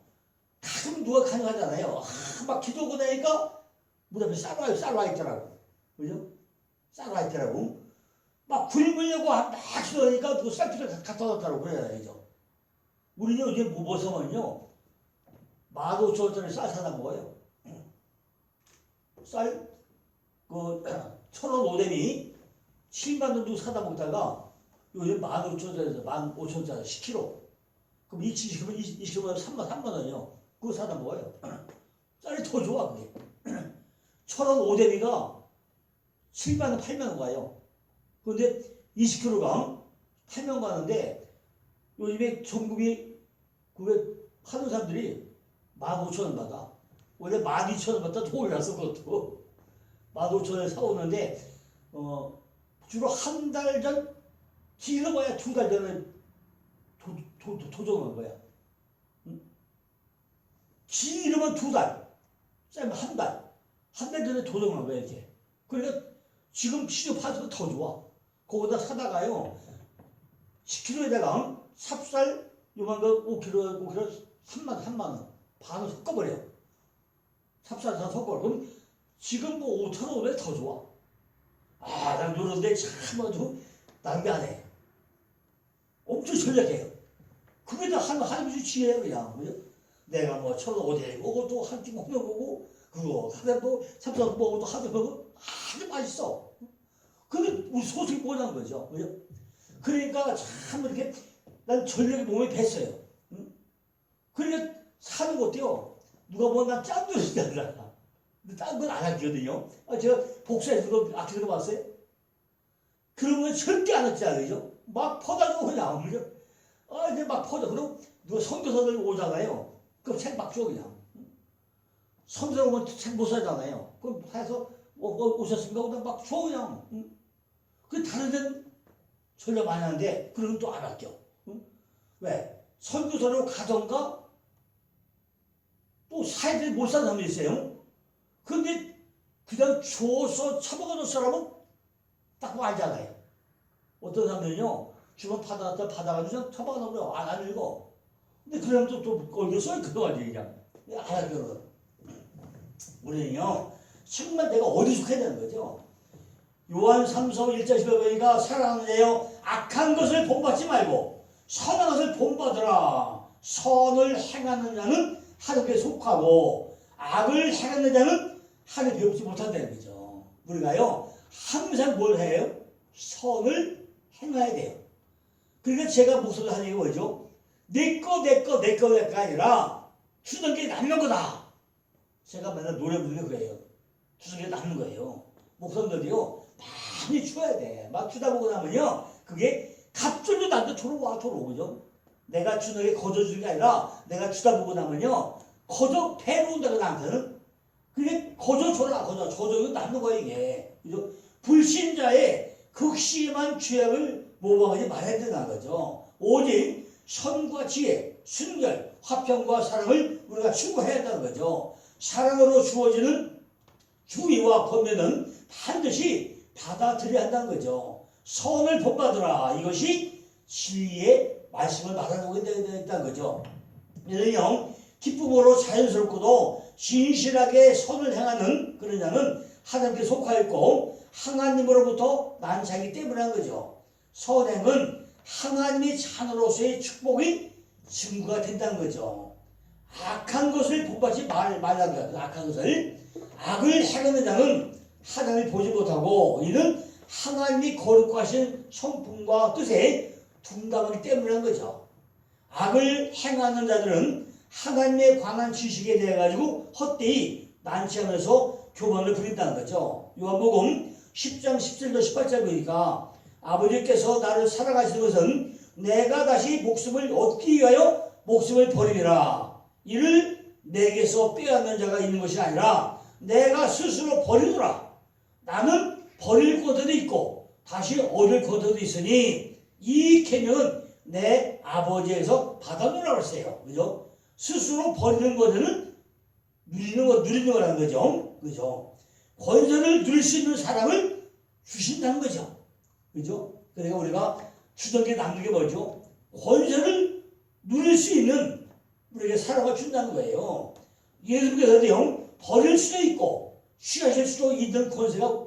가끔 누가 가능하잖아요. 막 기도하고 나니까 문 앞에 쌀와 있더라고. 그죠? 쌀와 있더라고. 막 굶으려고 막 기도하니까 누가 쌀피를 갖다 놨더라고. 그래야죠. 우리는 이제 뭐 사면요. 15,000원짜리 쌀 사다 먹어요. 쌀, 1,000원 오뎀이 7만 원 주고 사다 먹다가 요즘 15,000원짜리 15,000원짜리 10kg. 그럼 20kg면 3만 원이요. 그거 사다 먹어요. 쌀이 더 좋아, 그게. 1,000원 오뎀이가 7만 원, 8만 원 가요. 그런데 20kg 8만 원 가는데 요즘에 전국이 그게 파는 사람들이 15,000원 받아. 원래 12,000원 받다 더 올랐어, 그것도. 15,000원에 사오는데, 주로 한 달 전, 길어봐야 2달 전에 도정한 거야. 응? 길으면 2달, 짧으면 한 달. 한 달 전에 도정한 거야, 이렇게. 그러니까 지금 시중 파서도 더 좋아. 거기다 사다가요, 10kg에다가 삽살 요만 거 5kg 3만 원. 반을 섞어버려. 삽살 다 섞어. 그럼 지금 뭐 5,000원에 더 좋아. 난 요런데 참 아주 낭비 안 해. 엄청 전략해요. 그게 다 하나님이 지혜야, 그냥. 그죠? 내가 뭐 1,000원 어디에 먹고 또 한 끼 먹고, 그거 하다 뭐 삽살 먹고 또 하다 먹고 아주 맛있어. 근데 우리 소식이 뭐냐는 거죠. 그죠? 그러니까 참 이렇게 난 전략이 몸에 뱄어요. 응? 그러니까 사는 것도요. 누가 보면 난 짠 돈이잖아. 근데 딴 건 안 하거든요. 제가 복사해서 그거 아끼는 거 봤어요? 그러면 절대 안 했지 않으죠? 막 퍼다주고 그냥. 그죠? 이제 막 퍼다. 그럼 누가 선교사들 오잖아요. 그럼 책 막 줘, 그냥. 선교사 오면 책 못 사잖아요. 그럼 해서 오셨습니까? 그냥 막 줘, 그냥. 응? 그 다른 데는 전략 많이 하는데, 그러면 또 안 아껴. 응? 왜? 선교사로 가던가, 또 사회들이 못 사는 사람이 있어요. 근데 그냥 줘서 처먹어놓은 사람은 딱 알잖아요. 어떤 사람들은요, 주문 받아가지고 그냥 처먹어놓으면 안 읽어. 근데 그 사람도 또 얼굴 써있거든, 그냥. 안 알거든. 우리는요, 정말 내가 어디 속해야 되는 거죠. 요한 3서 1절 10에 보니까 사랑하는 자여 악한 것을 본받지 말고 선한 것을 본받으라. 선을 행하는 자는 하나님께 속하고 악을 행하는 자는 하나님 배우지 못한다는 거죠. 우리가요 항상 뭘 해요? 선을 행해야 돼요. 그러니까 제가 목소리 하는 게 뭐죠? 내거가 아니라 주는 게 남는 거다. 제가 맨날 노래 부르는 게 그래요. 추석에 남는 거예요. 목선들이요 많이 추어야 돼. 막 추다 보고 나면요 그게 갑절로 나한테 들어와 그죠? 내가 추석에 거저주는 게 아니라 내가 추다 보고 나면요 거저 배로 온다고 나한테는 그게 거저줘라 거저 남는 거야 이게. 그죠? 불신자의 극심한 죄악을 모방하지 말아야 된다는 거죠. 오직 선과 지혜, 순결, 화평과 사랑을 우리가 추구해야 한다는 거죠. 사랑으로 주어지는 주의와 권면은 반드시 받아들여야 한다는 거죠. 선을 본받으라. 이것이 진리의 말씀을 말하고 있다는 거죠. 이는요 기쁨으로 자연스럽고도 진실하게 선을 행하는 그런 자는 하나님께 속하였고 하나님으로부터 난 자기 때문에 한 거죠. 선행은 하나님의 자녀로서의 축복이 증거가 된다는 거죠. 악한 것을 본받지 말라는 거예요. 악한 것을. 악을 행하는 자는 하나님을 보지 못하고 이는 하나님이 거룩하신 성품과 뜻에 둔감하기 때문에 한 거죠. 악을 행하는 자들은 하나님에 관한 지식에 대해 가지고 헛되이 난치하면서 교만을 부린다는 거죠. 요한복음 10장 17절 18절 보니까 아버지께서 나를 사랑하시는 것은 내가 다시 목숨을 얻기 위하여 목숨을 버리리라. 이를 내게서 빼앗는 자가 있는 것이 아니라 내가 스스로 버리노라. 나는 버릴 것도 있고 다시 얻을 것도 있으니 이 계명은 내 아버지에서 받아노라고 했어요. 그죠? 스스로 버리는 것은 누리는 거라는 거죠. 그죠? 권세를 누릴 수 있는 사람을 주신다는 거죠. 그죠? 그러니까 우리가 추석에 남는 게 뭐죠? 권세를 누릴 수 있는 우리에게 사람을 준다는 거예요. 예수님께서도요, 버릴 수도 있고, 취하실 수도 있는 권세가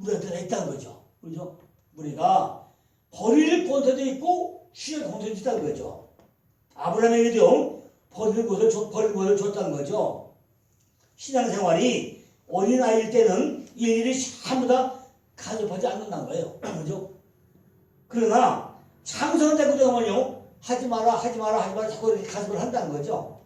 우리한테 있다는 거죠. 그죠? 우리가 버릴 권세도 있고, 취할 권세도 있다는 거죠. 아브라함에게도 버릴 것을 줬다는 거죠. 신앙생활이 어린아이일 때는 일일이 전부 다 간섭하지 않는다는 거예요. 그죠? 그러나 장성되고 되면요 하지 마라 자꾸 이렇게 간섭을 한다는 거죠.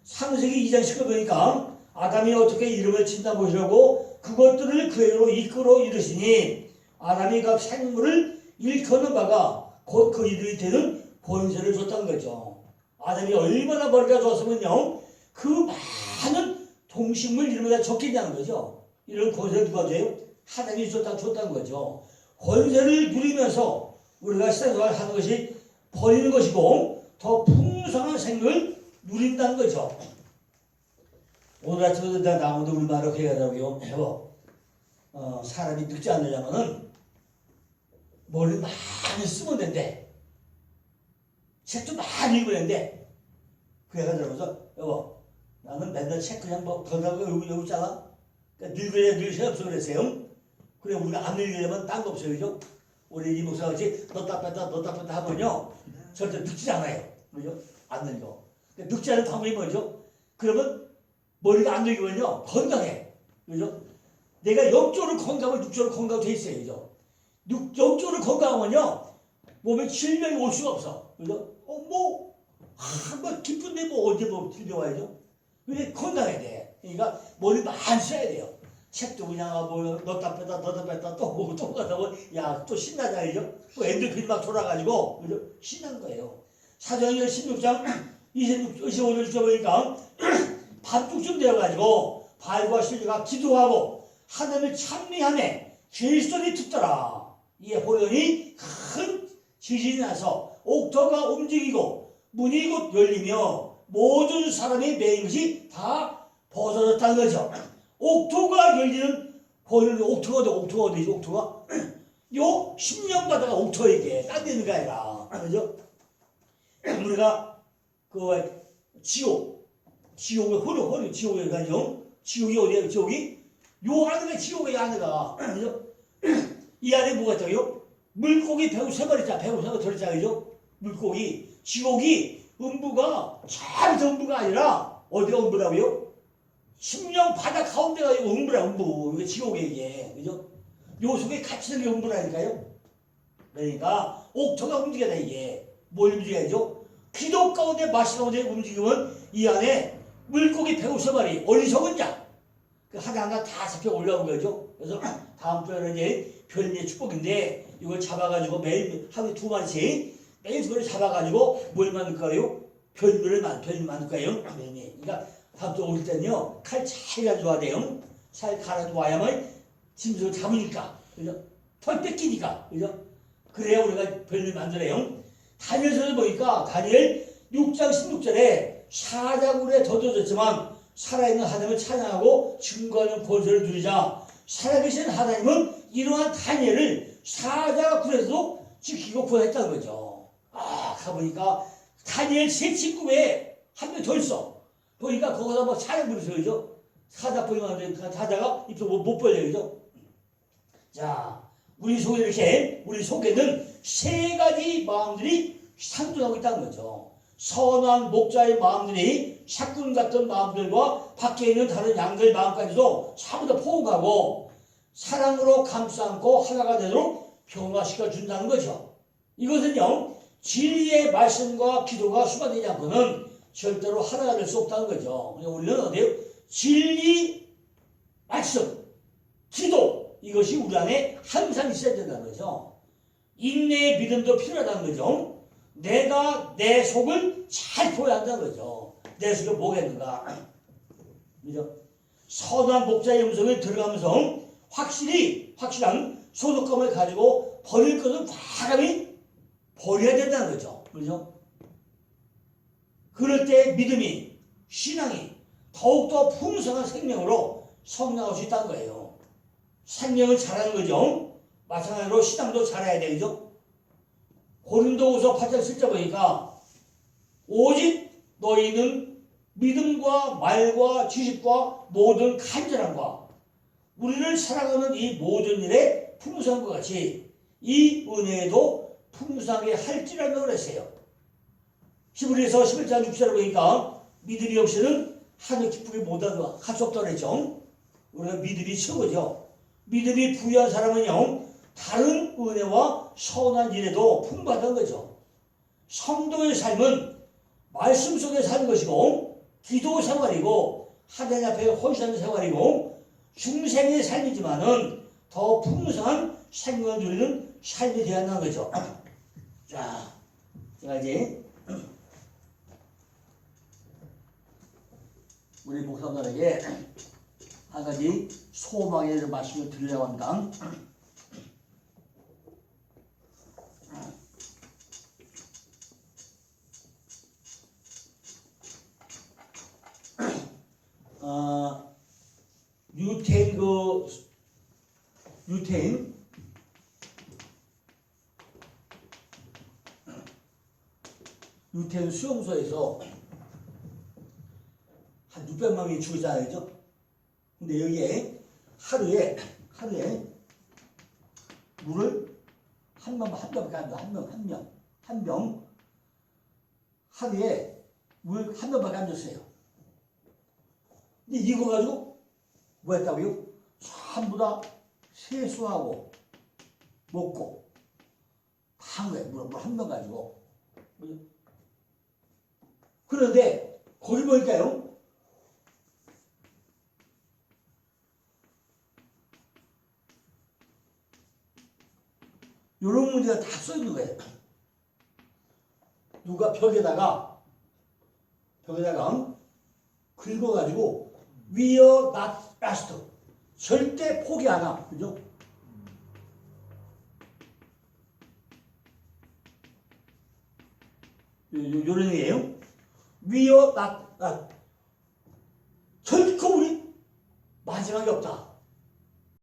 창세기 2장 10절 보니까 아담이 어떻게 이름을 짓나 보시려고 그것들을 그에게로 이끌어 이르시니 아담이 각 생물을 일컫는 바가 곧 그 이들이 되는 권세를 줬다는 거죠. 아담이 얼마나 머리가 좋았으면요 그 많은 동식물 이름을 다 적겠냐는 거죠. 이런 권세를 누가 줘요? 하나님이 줬다는 거죠. 권세를 누리면서 우리가 신앙생활을 하는 것이 버리는 것이고 더 풍성한 생명을 누린다는 거죠. 오늘 아침에도 내가 나오는데 우리 말을 그렇게 하더라고요. 사람이 늙지 않으려면은 머리 많이 쓰면 된대. 책도 많이 읽어야 된대. 그 애가 들어가서 여보 나는 맨날 책 그냥 뭐 던다고 여기 있잖아. 그러니까 늙을 새 없어 그랬어요. 그래 우리가 안 늙으려면 딴 거 없어요. 그죠? 우리 이 목사가 같이 넣다 뺐다 하면요 절대 늙지 않아요. 그죠? 안 늙어. 늙지 않은 방법이 뭐죠? 그러면 머리가 안 늙으면요 건강해. 그죠? 내가 영적으로 건강하고 육적으로 건강하고 돼 있어요. 그죠? 영적으로 건강하면요 몸에 질병이 올 수가 없어. 그죠? 뭐 기쁜데 뭐 언제 뭐 질병 와야죠? 근데 건강해야 돼. 그러니까 머리 많이 써야 돼요. 책도 그냥 뭐 넣다 뺐다 또 가다가 야 또 신나잖아요. 또 엔도핀이 막 돌아가지고 그죠? 신난 거예요. 사도행전 16장 25절 보니까 밤중쯤 되어가지고 바울과 실려가 기도하고 하나님을 찬미하며 죄소리 듣더라. 이에 보더니 큰 지진이 나서 옥토가 움직이고 문이 곧 열리며 모든 사람이 매인 것이 다 벗어졌다는 거죠. 옥토가 열리는 보이는 옥토가 어디지? 옥토가 요 10년 가다가 옥토 이게 딴 데 있는 게 아니라 그죠? 우리가 그 지옥의 허리 지옥에 가죠. 지옥이 어디야? 지옥이 요 안에가 지옥의 안에가 그죠? 이 안에 뭐가 있다고요? 물고기 153마리 있잖아. 153마리 들었잖아. 그죠? 물고기 지옥이 음부가 참 음부가 아니라 어디가 음부라고요? 심령 바다 가운데가 이거 음부라 음부. 이게 지옥에 이게 그죠? 요 속에 갇히는 게 음부라니까요. 그러니까 옥토가 움직여야 돼 이게. 뭘 움직여야죠? 기도 가운데 마시 가운데 움직이면 이 안에 물고기 153마리 어리석은 자. 하나하나 다 잡혀 올라온 거죠. 그래서 다음 주에는 이제 별미의 축복인데 이걸 잡아가지고 매일 하루에 2마리씩 매일 그걸 잡아가지고 뭘 만들 거예요? 별미 만들 거예요. 별미. 그러니까 다음 주에 올 때는요 칼 잘 가져와야 돼요. 잘 갈아와야만 짐승을 잡으니까, 그죠? 털 뺏기니까, 그죠? 그래야 우리가 별미 만들어요. 다니엘서를 보니까 다니엘 6장 16절에 사자굴에 던져졌지만 살아있는 하나님을 찬양하고 증거하는 권세를 누리자. 살아계신 하나님은 이러한 다니엘을 사자굴에서도 지키고 구원했다는 거죠. 가보니까 다니엘 세 친구에 한 명 더 있어. 보니까 거기서 막 찬양 부르셔, 그죠? 사자 보이면 사자가 입도 못 벌려, 그죠? 자, 우리 속에는 세 가지 마음들이 상존하고 있다는 거죠. 선한 목자의 마음들이 삭군 같은 마음들과 밖에 있는 다른 양들 마음까지도 전부 다 포옹하고 사랑으로 감싸 안고 하나가 되도록 변화시켜 준다는 거죠. 이것은요, 진리의 말씀과 기도가 수반되지 않고는 절대로 하나가 될 수 없다는 거죠. 우리는 어때요? 진리, 말씀, 기도, 이것이 우리 안에 항상 있어야 된다는 거죠. 인내의 믿음도 필요하다는 거죠. 내가 내 속을 잘 보여야 한다는 거죠. 내 속에 뭐가 있는가. 그죠? 선한 목자의 음성에 들어가면서 확실한 소속감을 가지고 버릴 것은 과감히 버려야 된다는 거죠. 그죠? 그럴 때 믿음이, 신앙이 더욱더 풍성한 생명으로 성장할 수 있다는 거예요. 생명을 잘하는 거죠. 마찬가지로 신앙도 잘해야 되죠. 고린도후서 8장 7절 보니까 오직 너희는 믿음과 말과 지식과 모든 간절함과 우리를 사랑하는 이 모든 일에 풍성한 것 같이 이 은혜에도 풍성하게 할지라도 그랬어요. 히브리서 11장 6절을 보니까 믿음이 없이는 하늘 기쁘게 못할 수 없다고 그랬죠. 우리가 믿음이 최고죠. 믿음이 부유한 사람은요, 다른 은혜와 선한 일에도 풍부하다는 거죠. 성도의 삶은 말씀 속에 사는 것이고 기도 생활이고 하나님 앞에 헌신하는 생활이고 중생의 삶이지만은 더 풍성한 생명을 누리는 삶이 되어야 한다는 거죠. 자, 제가 이제 우리 목사님들에게 한 가지 소망의 말씀을 드리려고 합니다. 유태인 수용소에서 한 600명이 죽었잖아요. 근데 여기에 하루에 물을 한 병밖에 안 줘. 한 병. 하루에 물 한 병밖에 안 줬어요. 근데 이거 가지고 뭐 했다고요? 전부 다 세수하고 먹고 다 한 거예요. 물 한 병 가지고. 그런데 거기 보니까요, 이런 문제가 다 써 있는 거예요. 누가 벽에다가 긁어가지고 We are not lost. 절대 포기 안 함. 그죠? 요런 얘기예요. We are not lost. 결코 우리 마지막이 없다.